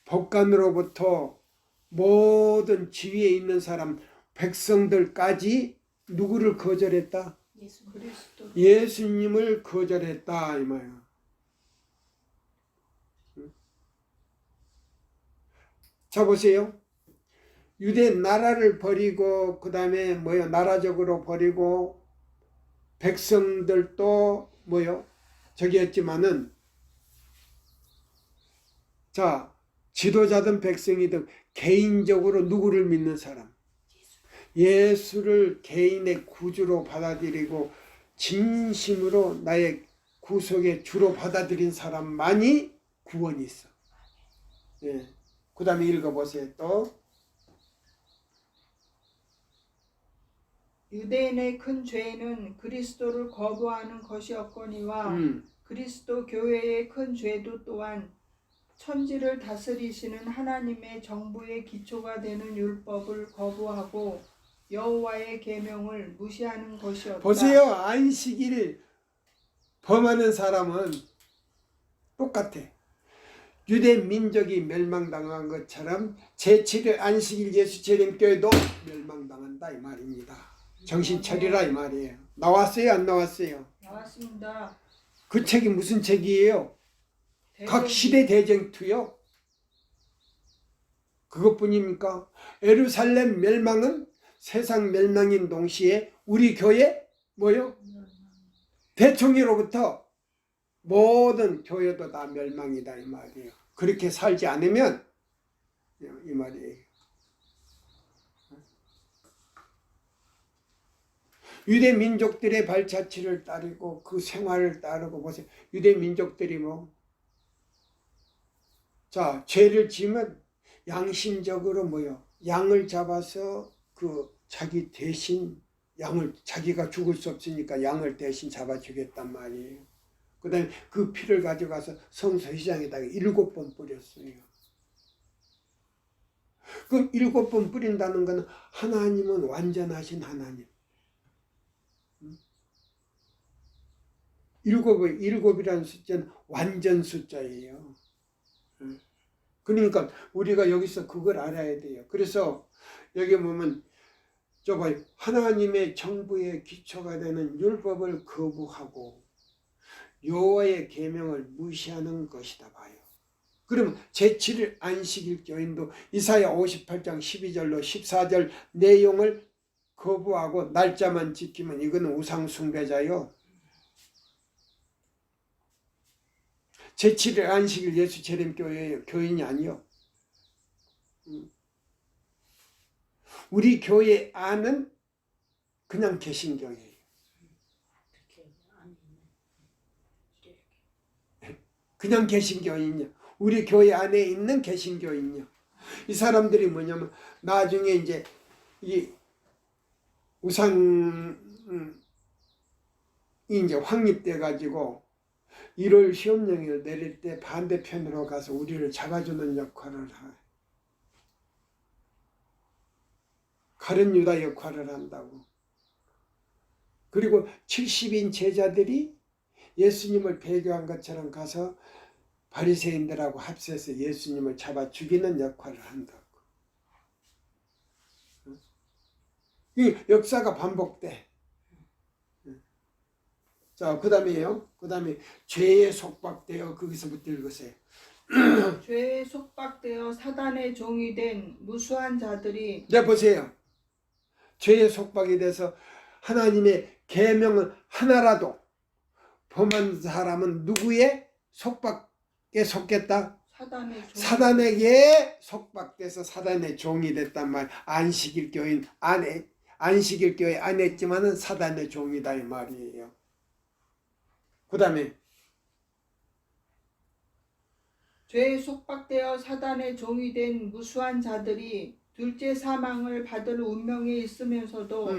법관으로부터, 모든 지위에 있는 사람, 백성들까지 누구를 거절했다? 예수 그리스도 예수님을 거절했다 이 말이야. 자 보세요. 유대 나라를 버리고 그 다음에 뭐요? 나라적으로 버리고 백성들도 뭐요? 저기 했지만은 자 지도자든 백성이든 개인적으로 누구를 믿는 사람? 예수를 개인의 구주로 받아들이고 진심으로 나의 구속의 주로 받아들인 사람만이 구원이 있어. 예. 그 다음에 읽어보세요. 또 유대인의 큰 죄는 그리스도를 거부하는 것이었거니와 그리스도 교회의 큰 죄도 또한 천지를 다스리시는 하나님의 정부의 기초가 되는 율법을 거부하고 여호와의 계명을 무시하는 것이었다. 보세요. 안식일 범하는 사람은 똑같아. 유대 민족이 멸망당한 것처럼 제7일 안식일 예수 재림교회도 멸망당한다 이 말입니다. 정신 차리라 이 말이에요. 나왔어요 안 나왔어요? 나왔습니다. 그 책이 무슨 책이에요? 각 시대 대쟁투요. 그것뿐입니까? 예루살렘 멸망은 세상 멸망인 동시에 우리 교회 뭐요? 대총회로부터 모든 교회도 다 멸망이다 이 말이에요. 그렇게 살지 않으면 이 말이에요. 유대 민족들의 발자취를 따르고 그 생활을 따르고 보세요. 유대 민족들이 뭐 자, 죄를 지면 양심적으로 뭐요? 양을 잡아서 그 자기 대신 양을 자기가 죽을 수 없으니까 양을 대신 잡아주겠단 말이에요. 그 다음에 그 피를 가져가서 성소 휘장에다가 7번 뿌렸어요. 그 7번 뿌린다는 것은 하나님은 완전하신 하나님. 일곱이라는 숫자는 완전 숫자예요. 그러니까 우리가 여기서 그걸 알아야 돼요. 그래서 여기 보면 저 봐요. 하나님의 정부의 기초가 되는 율법을 거부하고 여호와의 계명을 무시하는 것이다 봐요. 그러면 제7일 안식일 교인도 이사야 58장 12절로 14절 내용을 거부하고 날짜만 지키면 이거는 우상 숭배자요. 제7일 안식일 예수 재림교회 교인이 아니요. 우리 교회 안은 그냥 개신교예요. 그냥 개신교인이요. 우리 교회 안에 있는 개신교인이요. 이 사람들이 뭐냐면 나중에 이제 이 우상이 이제 확립돼 가지고 1월 시험령을 내릴 때 반대편으로 가서 우리를 잡아주는 역할을 해. 가룟 유다 역할을 한다고. 그리고 70인 제자들이 예수님을 배교한 것처럼 가서 바리새인들하고 합세해서 예수님을 잡아 죽이는 역할을 한다고. 이 역사가 반복돼. 자, 그 다음에요. 그 다음에 죄에 속박되어 거기서부터 읽으세요. 죄에 속박되어 사단의 종이 된 무수한 자들이 네, 보세요. 죄에 속박이 돼서 하나님의 계명을 하나라도 범한 사람은 누구의 속박에 속겠다? 사단의 종. 사단에게 속박돼서 사단의 종이 됐단 말. 안식일 교인 안에 안식일 교회 안에 있지만은 사단의 종이다 이 말이에요. 그 다음에 죄에 속박되어 사단의 종이 된 무수한 자들이 둘째 사망을 받을 운명에 있으면서도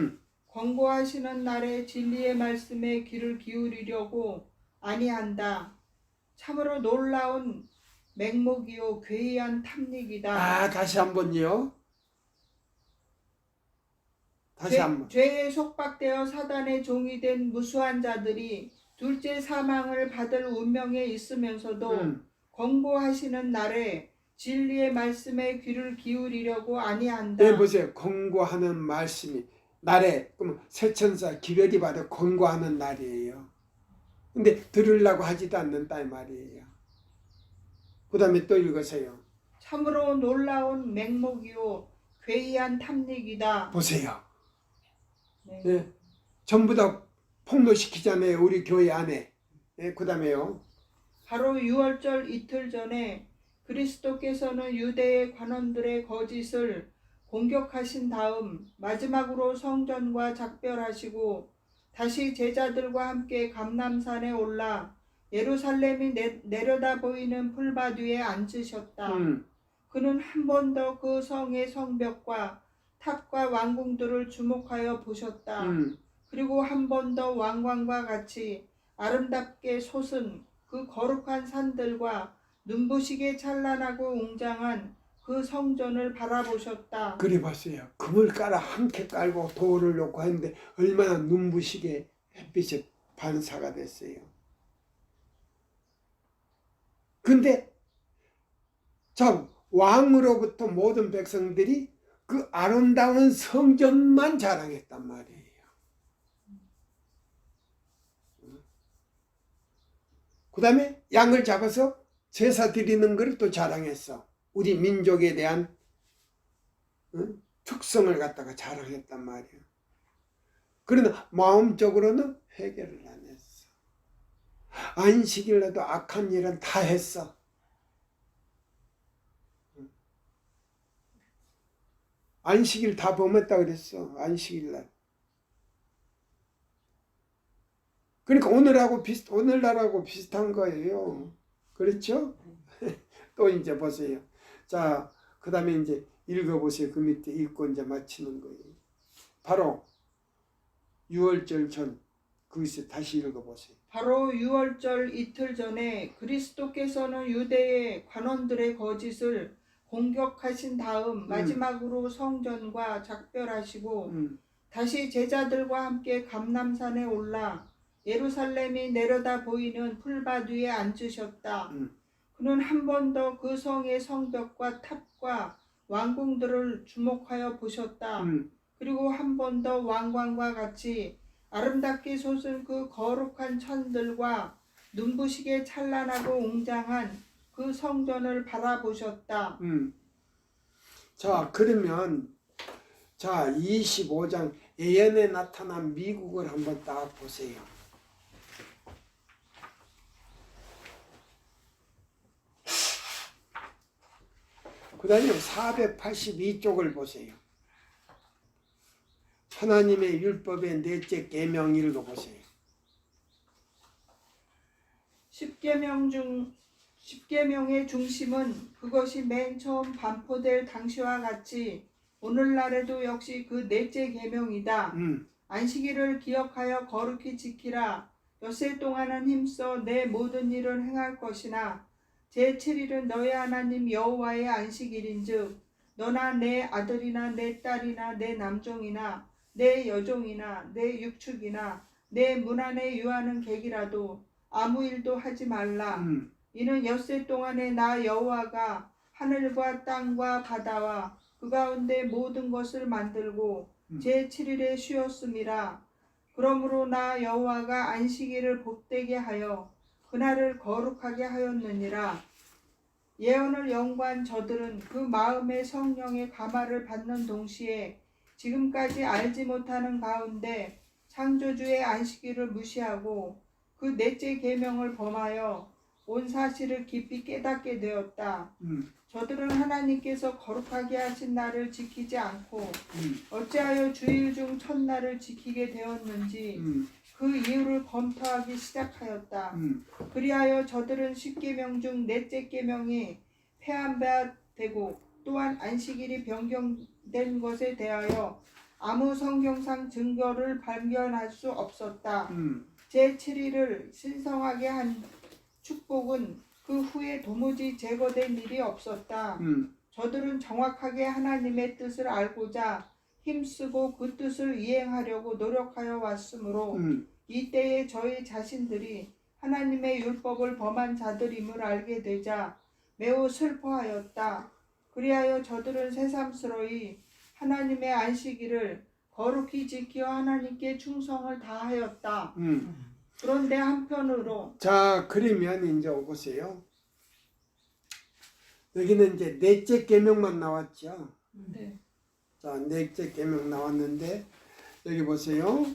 권고하시는 날에 진리의 말씀에 귀를 기울이려고 아니한다. 참으로 놀라운 맹목이요 괴이한 탐닉이다. 다시 한번요. 다시 한번. 죄에 속박되어 사단의 종이 된 무수한 자들이 둘째 사망을 받을 운명에 있으면서도 권고하시는 날에 진리의 말씀에 귀를 기울이려고 아니한다. 네, 보세요. 권고하는 말씀이 날에 그럼 세천사 기별이 받아 권고하는 날이에요. 근데 들으려고 하지도 않는다 이 말이에요. 그 다음에 또 읽으세요. 참으로 놀라운 맹목이요 괴이한 탐닉이다. 보세요. 네. 네. 전부 다 폭로시키잖아요. 우리 교회 안에. 네, 그 다음에요. 바로 유월절 이틀 전에 그리스도께서는 유대의 관원들의 거짓을 공격하신 다음 마지막으로 성전과 작별하시고 다시 제자들과 함께 감람산에 올라 예루살렘이 내려다 보이는 풀밭 위에 앉으셨다. 그는 한 번 더 그 성의 성벽과 탑과 왕궁들을 주목하여 보셨다. 그리고 한 번 더 왕관과 같이 아름답게 솟은 그 거룩한 산들과 눈부시게 찬란하고 웅장한 그 성전을 바라보셨다. 그래 봤어요. 금을 깔아 한 캐 깔고 돌을 놓고 했는데 얼마나 눈부시게 햇빛에 반사가 됐어요. 근데 자, 왕으로부터 모든 백성들이 그 아름다운 성전만 자랑했단 말이에요. 그 다음에 양을 잡아서 제사 드리는 걸 또 자랑했어. 우리 민족에 대한 특성을 갖다가 자랑했단 말이에요. 그러나 마음적으로는 회개를 안 했어. 안식일에도 악한 일은 다 했어. 안식일 다 범했다 그랬어. 안식일날. 그러니까 오늘날하고 비슷한 거예요. 그렇죠? 또 이제 보세요. 자, 그 다음에 이제 읽어보세요. 그 밑에 읽고 이제 마치는 거예요. 바로 유월절 전, 거기서 다시 읽어보세요. 바로 유월절 이틀 전에 그리스도께서는 유대의 관원들의 거짓을 공격하신 다음 마지막으로 성전과 작별하시고 다시 제자들과 함께 감람산에 올라 예루살렘이 내려다 보이는 풀밭 위에 앉으셨다. 그는 한 번 더 그 성의 성벽과 탑과 왕궁들을 주목하여 보셨다. 그리고 한 번 더 왕관과 같이 아름답게 솟은 그 거룩한 천들과 눈부시게 찬란하고 웅장한 그 성전을 바라보셨다. 자, 그러면 자 25장 예언에 나타난 미국을 한번 딱 보세요. 그 다음에 482쪽을 보세요. 하나님의 율법의 넷째 계명 읽어보세요. 10계명의 중심은 그것이 맨 처음 반포될 당시와 같이 오늘날에도 역시 그 넷째 계명이다. 안식일을 기억하여 거룩히 지키라. 엿새 동안은 힘써 내 모든 일을 행할 것이나 제7일은 너의 하나님 여호와의 안식일인즉 너나 내 아들이나 내 딸이나 내 남종이나 내 여종이나 내 육축이나 내 문 안에 유하는 객이라도 아무 일도 하지 말라. 이는 엿새 동안에 나 여호와가 하늘과 땅과 바다와 그 가운데 모든 것을 만들고 제7일에 쉬었음이라. 그러므로 나 여호와가 안식일을 복되게 하여 그날을 거룩하게 하였느니라. 예언을 연구한 저들은 그 마음의 성령의 감화를 받는 동시에 지금까지 알지 못하는 가운데 창조주의 안식일을 무시하고 그 넷째 계명을 범하여 온 사실을 깊이 깨닫게 되었다. 저들은 하나님께서 거룩하게 하신 날을 지키지 않고 어찌하여 주일 중 첫날을 지키게 되었는지 그 이유를 검토하기 시작하였다. 그리하여 저들은 10계명 중 넷째 계명이 폐한 바 되고 또한 안식일이 변경된 것에 대하여 아무 성경상 증거를 발견할 수 없었다. 제7일을 신성하게 한 축복은 그 후에 도무지 제거된 일이 없었다. 저들은 정확하게 하나님의 뜻을 알고자 힘쓰고 그 뜻을 이행하려고 노력하여 왔으므로 이때에 저희 자신들이 하나님의 율법을 범한 자들임을 알게 되자 매우 슬퍼하였다. 그리하여 저들은 새삼스러이 하나님의 안식일을 거룩히 지켜 하나님께 충성을 다하였다. 그런데 한편으로 자, 그러면 이제 보세요. 여기는 이제 넷째 계명만 나왔죠. 네. 자, 넷째 계명 나왔는데 여기 보세요.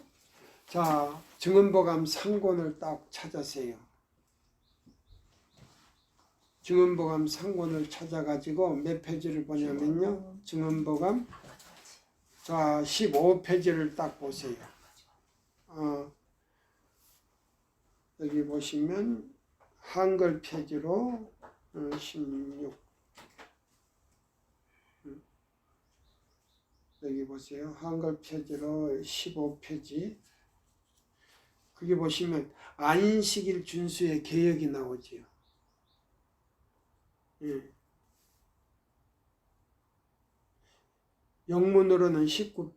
자, 증언보감 상권을 딱 찾으세요. 증언보감 상권을 찾아가지고 몇 페이지를 보냐면요. 증언보감 자 15페이지를 딱 보세요. 여기 보시면 한글 페이지로 16 여기 보세요. 한글 페이지로 15페이지 거기 보시면 안식일 준수의 개혁이 나오지요. 예. 영문으로는 19페이지,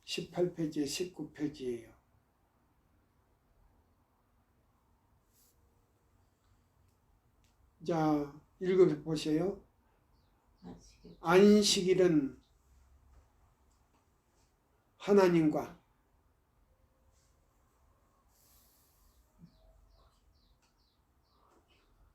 18페이지, 19페이지예요. 자, 읽어보세요. 안식일은 하나님과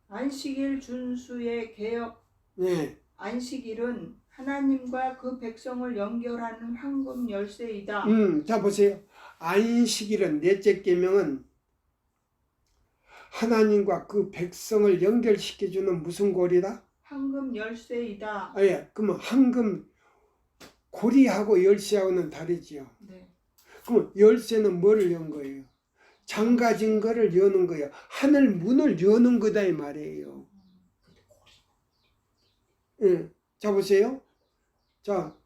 안식일 준수의 개혁. 네. 안식일은 하나님과 그 백성을 연결하는 황금 열쇠이다. 자 보세요. 안식일은 넷째 계명은 하나님과 그 백성을 연결시켜주는 무슨 고리다? 황금 열쇠이다. 예, 그러면 황금 고리하고 열쇠하고는 다르지요. 네. 그럼 열쇠는 뭐를 연 거예요? 잠가진 거를 여는 거예요. 하늘 문을 여는 거다 이 말이에요. 예, 자 보세요. 자,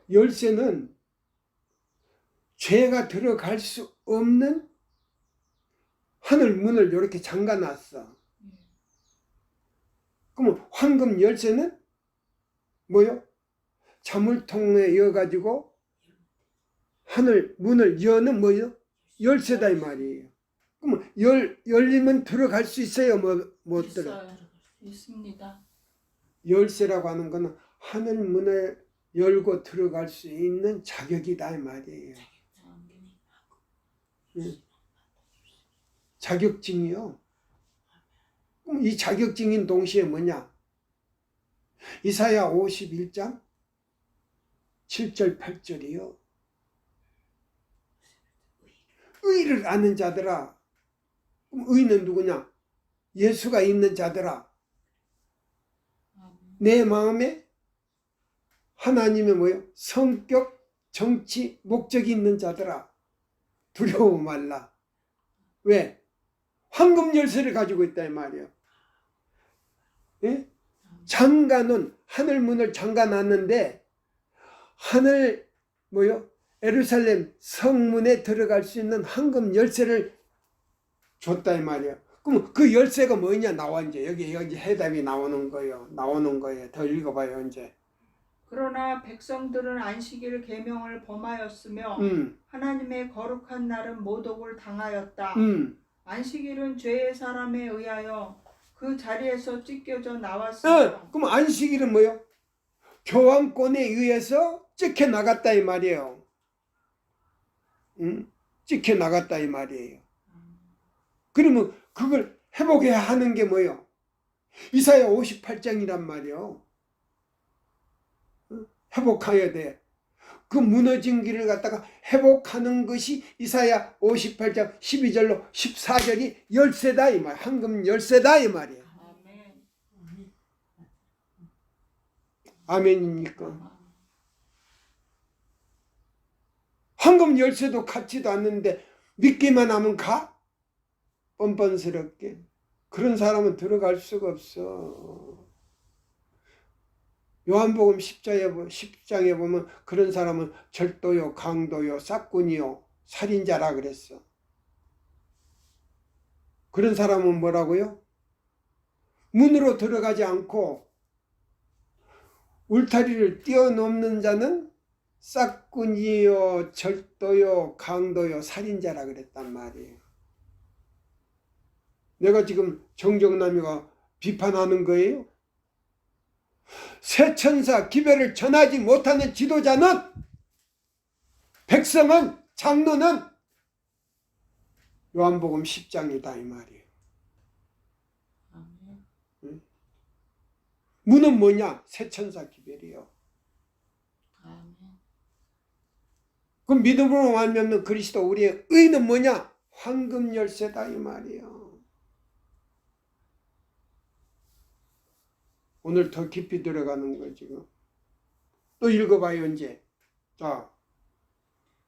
열쇠는 죄가 들어갈 수 없는 하늘 문을 이렇게 잠가 놨어. 그러면 황금 열쇠는 뭐요? 자물통에 이어가지고 하늘 문을 여는 뭐요? 열쇠다 이 말이에요. 그러면 열리면 들어갈 수 있어요? 못 들어? 있어요. 있습니다. 열쇠라고 하는 거는 하늘 문을 열고 들어갈 수 있는 자격이다 이 말이에요. 자격증이요. 그럼 이 자격증인 동시에 뭐냐? 이사야 51장 7절 8절이요. 의를 아는 자들아. 그럼 의는 누구냐? 예수가 있는 자들아. 내 마음에 하나님의 뭐요? 성격, 정치, 목적이 있는 자들아. 두려워 말라. 왜? 황금 열쇠를 가지고 있다 이 말이에요. 예? 잠가놓은 하늘 문을 잠가놨는데 하늘 뭐요? 예루살렘 성문에 들어갈 수 있는 황금 열쇠를 줬다 이 말이에요. 그럼 그 열쇠가 뭐냐 나와 이제 여기 해답이 나오는 거예요. 더 읽어봐요 이제. 그러나 백성들은 안식일 계명을 범하였으며 하나님의 거룩한 날은 모독을 당하였다. 안식일은 죄의 사람에 의하여 그 자리에서 찢겨져 나왔으며 그럼 안식일은 뭐요? 교황권에 의해서 찢겨 나갔다 이 말이에요. 찢겨 나갔다 이 말이에요. 그러면 그걸 회복해야 하는 게 뭐요? 이사야 58장이란 말이요. 회복해야 돼. 그 무너진 길을 갖다가 회복하는 것이 이사야 58장 12절로 14절이 열쇠다 이 말. 황금 열쇠다 이 말이에요. 아멘. 아멘입니까? 황금 열쇠도 같지도 않는데 믿기만 하면 가? 뻔뻔스럽게. 그런 사람은 들어갈 수가 없어. 요한복음 10장에 보면 그런 사람은 절도요, 강도요, 싹군이요, 살인자라 그랬어. 그런 사람은 뭐라고요? 문으로 들어가지 않고 울타리를 뛰어넘는 자는 싹군이요, 절도요, 강도요, 살인자라 그랬단 말이에요. 내가 지금 정정남이가 비판하는 거예요? 새 천사 기별을 전하지 못하는 지도자는, 백성은, 장로는 요한복음 10장이다 이 말이에요. 아멘. 문은 뭐냐? 새 천사 기별이요. 아멘. 그럼 믿음으로 말미암는 그리스도 우리의 의는 뭐냐? 황금 열쇠다 이 말이에요. 오늘 더 깊이 들어가는 거 지금. 또 읽어봐요 이제. 자,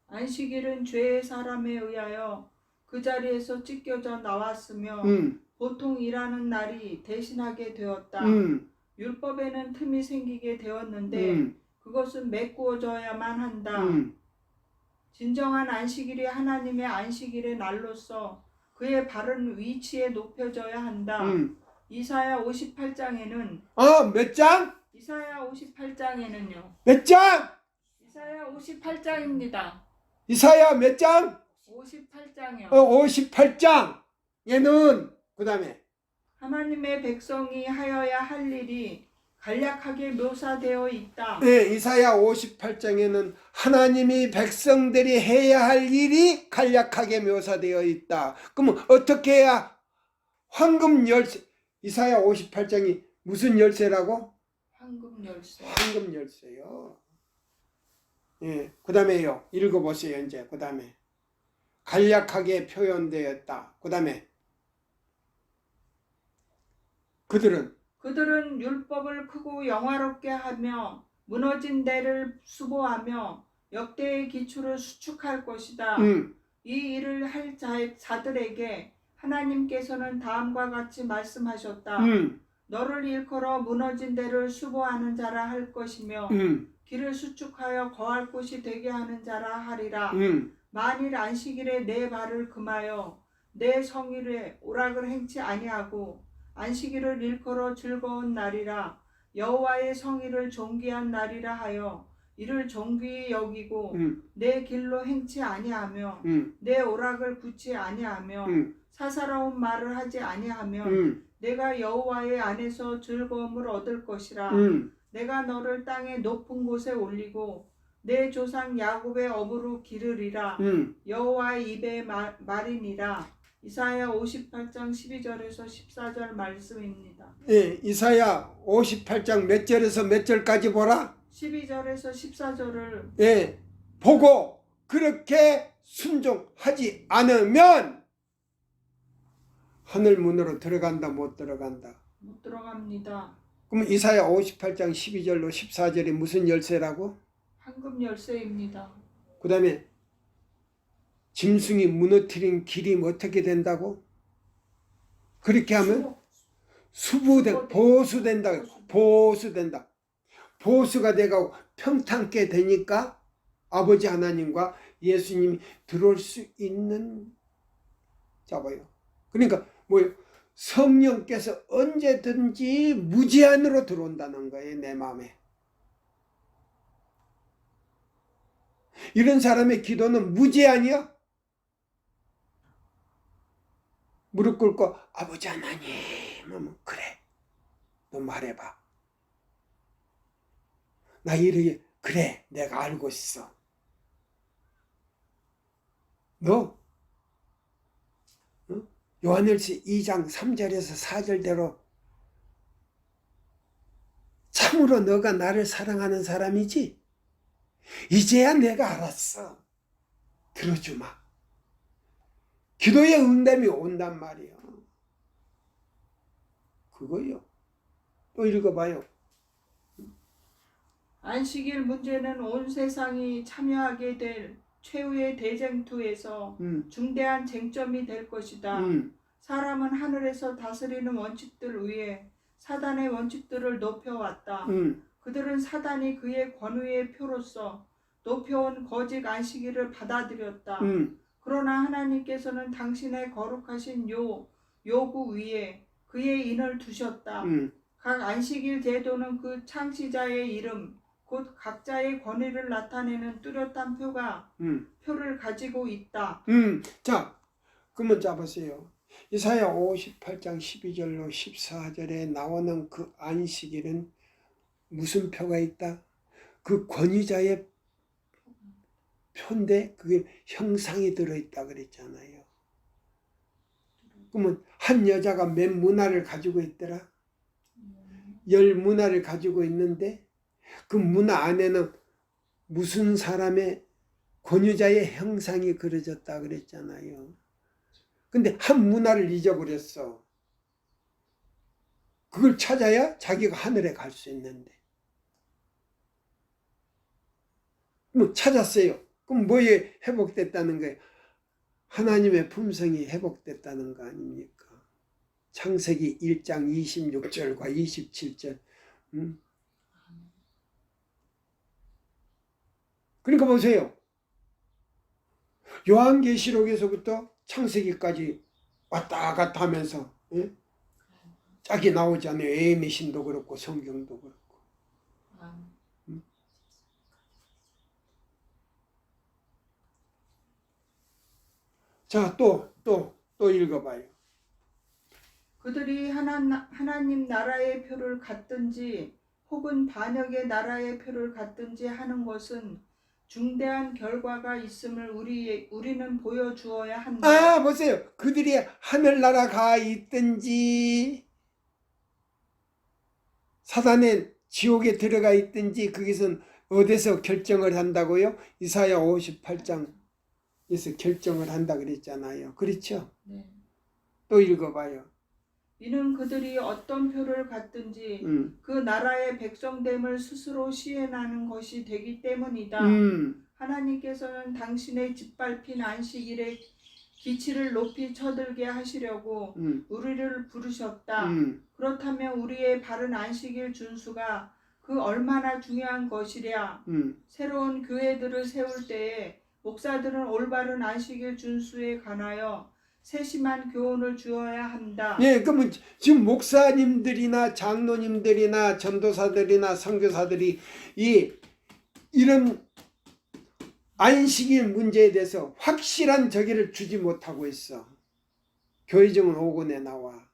안식일은 죄의 사람에 의하여 그 자리에서 찢겨져 나왔으며 보통 일하는 날이 대신하게 되었다. 율법에는 틈이 생기게 되었는데 그것은 메꾸어져야만 한다. 진정한 안식일이 하나님의 안식일의 날로서 그의 바른 위치에 높여져야 한다. 이사야 58장에는 몇 장? 이사야 58장에는요. 몇 장? 이사야 58장입니다. 이사야 몇 장? 58장이요. 58장. 얘는 그 다음에 하나님의 백성이 하여야 할 일이 간략하게 묘사되어 있다. 네, 이사야 58장에는 하나님이 백성들이 해야 할 일이 간략하게 묘사되어 있다. 그러면 어떻게 해야 황금 열쇠, 이사야 58장이 무슨 열쇠라고? 황금 열쇠. 황금 열쇠요. 예, 그 다음에요. 읽어보세요, 이제. 그 다음에. 간략하게 표현되었다. 그 다음에. 그들은 율법을 크고 영화롭게 하며 무너진 데를 수보하며 역대의 기초를 수축할 것이다. 이 일을 할 자들에게 하나님께서는 다음과 같이 말씀하셨다. 너를 일컬어 무너진 데를 수보하는 자라 할 것이며 길을 수축하여 거할 곳이 되게 하는 자라 하리라. 만일 안식일에 내 발을 금하여 내 성일에 오락을 행치 아니하고 안식일을 일컬어 즐거운 날이라 여호와의 성일을 존귀한 날이라 하여 이를 존귀히 여기고 내 길로 행치 아니하며 내 오락을 굳지 아니하며 사사로운 말을 하지 아니하면 내가 여호와의 안에서 즐거움을 얻을 것이라. 내가 너를 땅의 높은 곳에 올리고 내 조상 야곱의 업으로 기르리라. 여호와의 입의 말이니라. 이사야 58장 12절에서 14절 말씀입니다. 예, 이사야 58장 몇 절에서 몇 절까지 보라? 12절에서 14절을 예, 보고 그렇게 순종하지 않으면 하늘 문으로 들어간다 못 들어간다? 못 들어갑니다. 그럼 이사야 58장 12절로 14절이 무슨 열쇠라고? 황금 열쇠입니다. 그 다음에 짐승이 무너뜨린 길이 어떻게 된다고? 그렇게 하면 보수된다. 보수된다. 보수가 되고 평탄케 되니까 아버지 하나님과 예수님이 들어올 수 있는 잡아요. 그러니까 뭐예요? 성령께서 언제든지 무제한으로 들어온다는 거예요. 내 마음에. 이런 사람의 기도는 무제한이야. 무릎 꿇고 아버지 하나님 하면 그래 너 말해봐. 나 이렇게 그래 내가 알고 있어. 너 요한일서 2장 3절에서 4절대로 참으로 너가 나를 사랑하는 사람이지? 이제야 내가 알았어. 들어주마. 기도의 응답이 온단 말이에요. 그거요. 또 읽어봐요. 안식일 문제는 온 세상이 참여하게 될 최후의 대쟁투에서 중대한 쟁점이 될 것이다. 사람은 하늘에서 다스리는 원칙들 위에 사단의 원칙들을 높여왔다. 그들은 사단이 그의 권위의 표로서 높여온 거짓 안식일을 받아들였다. 그러나 하나님께서는 당신의 거룩하신 요구 위에 그의 인을 두셨다. 각 안식일 제도는 그 창시자의 이름 곧 각자의 권위를 나타내는 뚜렷한 표를 가지고 있다. 자, 그러면 잡으세요. 이사야 58장 12절로 14절에 나오는 그 안식일은 무슨 표가 있다? 그 권위자의 표인데 그게 형상이 들어있다 그랬잖아요. 그러면 한 여자가 몇 문화를 가지고 있더라? 10문화를 가지고 있는데 그 문화 안에는 무슨 사람의 권위자의 형상이 그려졌다 그랬잖아요. 근데 한 문화를 잊어버렸어. 그걸 찾아야 자기가 하늘에 갈 수 있는데. 뭐 찾았어요. 그럼 뭐에 회복됐다는 거예요? 하나님의 품성이 회복됐다는 거 아닙니까? 창세기 1장 26절과 27절. 그러니까 보세요. 요한계시록에서부터 창세기까지 왔다 갔다 하면서 짝이 나오잖아요. 에미신도 그렇고 성경도 그렇고. 자, 또 읽어봐요. 그들이 하나님 나라의 표를 갖든지 혹은 반역의 나라의 표를 갖든지 하는 것은 중대한 결과가 있음을 우리는 보여주어야 한다. 아, 보세요. 그들이 하늘나라 가 있든지 사단의 지옥에 들어가 있든지 그것은 어디서 결정을 한다고요? 이사야 58장에서 결정을 한다 그랬잖아요. 그렇죠? 네. 또 읽어봐요. 이는 그들이 어떤 표를 갖든지 그 나라의 백성됨을 스스로 시인하는 것이 되기 때문이다. 하나님께서는 당신의 짓밟힌 안식일에 기치를 높이 쳐들게 하시려고 우리를 부르셨다. 그렇다면 우리의 바른 안식일 준수가 그 얼마나 중요한 것이랴. 새로운 교회들을 세울 때에 목사들은 올바른 안식일 준수에 관하여 세심한 교훈을 주어야 한다. 예, 그러면 지금 목사님들이나 장로님들이나 전도사들이나 선교사들이 이런 안식일 문제에 대해서 확실한 저기를 주지 못하고 있어. 교회정은 5권에 나와.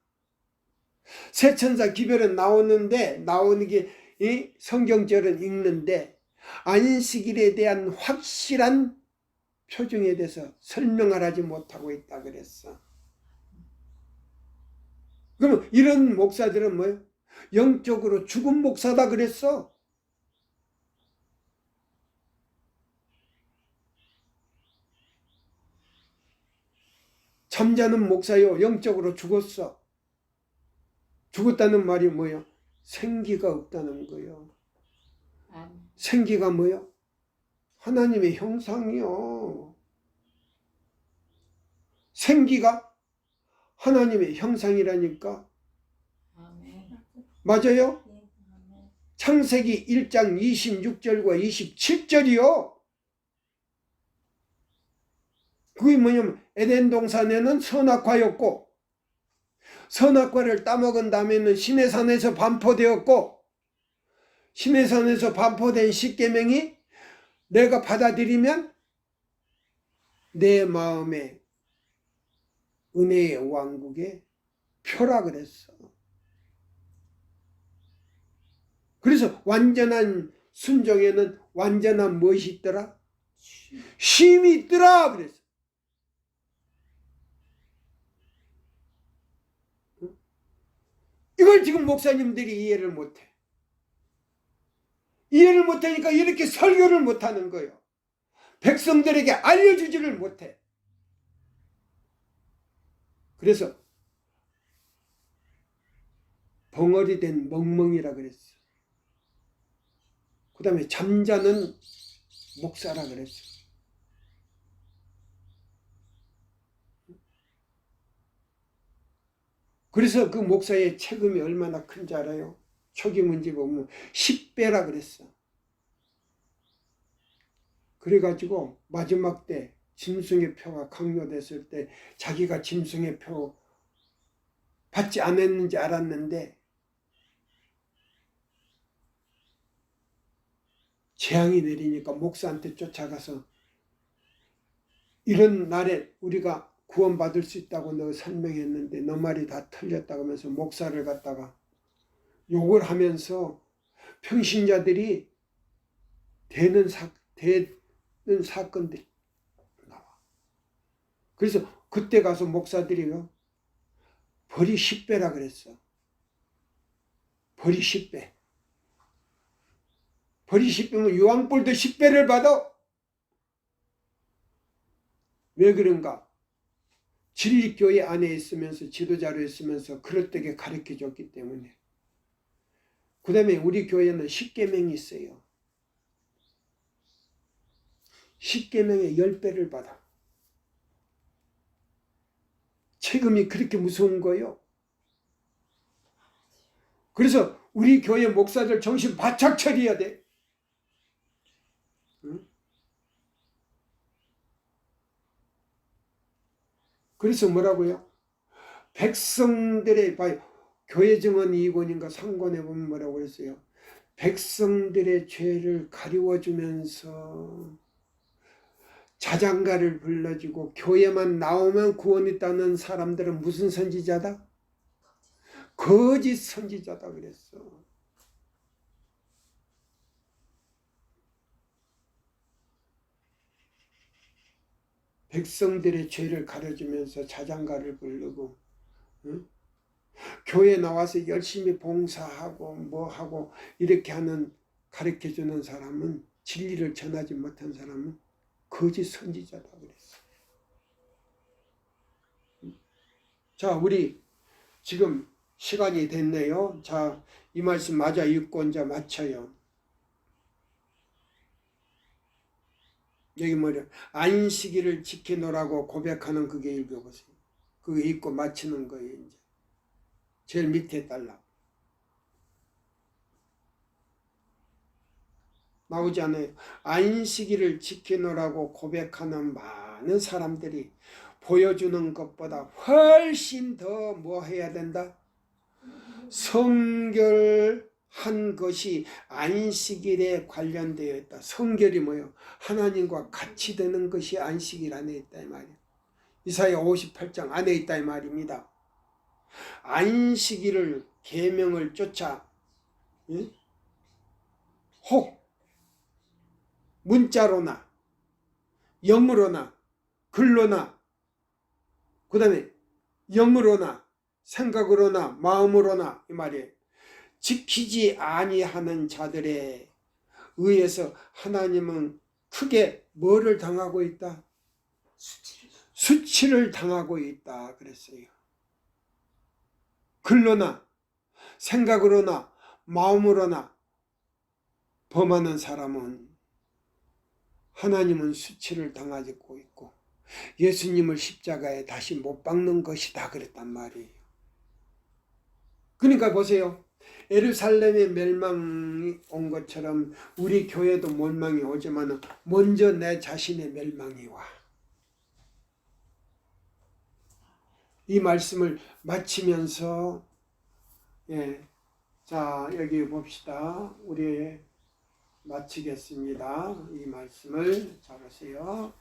세천사 기별은 나오는 게 성경절은 읽는데 안식일에 대한 확실한 표정에 대해서 설명을 하지 못하고 있다 그랬어. 그러면 이런 목사들은 뭐예요? 영적으로 죽은 목사다 그랬어. 잠자는 목사요, 영적으로 죽었어. 죽었다는 말이 뭐예요? 생기가 없다는 거예요. 생기가 뭐예요? 하나님의 형상이요. 생기가 하나님의 형상이라니까. 맞아요? 창세기 1장 26절과 27절이요. 그게 뭐냐면 에덴 동산에는 선악과였고 선악과를 따먹은 다음에는 시내산에서 반포되었고 시내산에서 반포된 십계명이 내가 받아들이면 내 마음에 은혜의 왕국의 표라 그랬어. 그래서 완전한 순종에는 완전한 무엇이 있더라? 쉼이 있더라 그랬어. 이걸 지금 목사님들이 이해를 못해. 이해를 못하니까 이렇게 설교를 못하는 거예요. 백성들에게 알려주지를 못해. 그래서 벙어리 된 멍멍이라 그랬어. 그 다음에 잠자는 목사라 그랬어. 그래서 그 목사의 책임이 얼마나 큰지 알아요? 초기 문제 보면 10배라 그랬어. 그래가지고 마지막 때 짐승의 표가 강요됐을 때 자기가 짐승의 표 받지 않았는지 알았는데 재앙이 내리니까 목사한테 쫓아가서 이런 날에 우리가 구원받을 수 있다고 너 설명했는데 너 말이 다 틀렸다고 하면서 목사를 갖다가 욕을 하면서 평신자들이 되는 사건들이 나와. 그래서 그때 가서 목사들이요, 벌이 10배라 그랬어. 벌이 10배. 벌이 10배면 유황불도 10배를 받아. 왜 그런가? 진리교회 안에 있으면서 지도자로 있으면서 그럴때게 가르쳐줬기 때문에. 그 다음에 우리 교회는 10계명이 있어요. 10계명에 10배를 받아. 책임이 그렇게 무서운 거예요. 그래서 우리 교회 목사들 정신 바짝 차려야 돼. 응? 그래서 뭐라고요? 백성들의, 봐요. 교회 증언 2권인가 3권에 보면 뭐라고 그랬어요? 백성들의 죄를 가리워주면서 자장가를 불러주고 교회만 나오면 구원 있다는 사람들은 무슨 선지자다? 거짓 선지자다 그랬어. 백성들의 죄를 가려주면서 자장가를 부르고, 응? 교회 나와서 열심히 봉사하고 뭐하고 이렇게 하는, 가르쳐주는 사람은, 진리를 전하지 못한 사람은 거짓 선지자다 그랬어. 자, 우리 지금 시간이 됐네요. 자, 이 말씀 맞아 읽고 이제 맞춰요. 여기 뭐냐, 안식일을 지키노라고 고백하는 그게 읽어보세요. 그거 읽고 맞히는 거예요. 이제 제일 밑에 달라 나오지 않아요. 안식일을 지키노라고 고백하는 많은 사람들이 보여주는 것보다 훨씬 더 뭐 해야 된다? 성결한 것이 안식일에 관련되어 있다. 성결이 뭐예요? 하나님과 같이 되는 것이 안식일 안에 있다 이 말이에요. 이사야 58장 안에 있다 이 말입니다. 안식일을 계명을 쫓아, 예? 혹 문자로나 영으로나 글로나 그 다음에 영으로나 생각으로나 마음으로나 이 말이에요. 지키지 아니하는 자들에 의해서 하나님은 크게 뭐를 당하고 있다? 수치를 당하고 있다 그랬어요. 글로나 생각으로나 마음으로나 범하는 사람은 하나님은 수치를 당하고 있고 예수님을 십자가에 다시 못 박는 것이다 그랬단 말이에요. 그러니까 보세요. 예루살렘에 멸망이 온 것처럼 우리 교회도 멸망이 오지만 먼저 내 자신의 멸망이 와. 이 말씀을 마치면서, 예, 자 여기 봅시다. 우리 마치겠습니다. 이 말씀을 잘 하세요.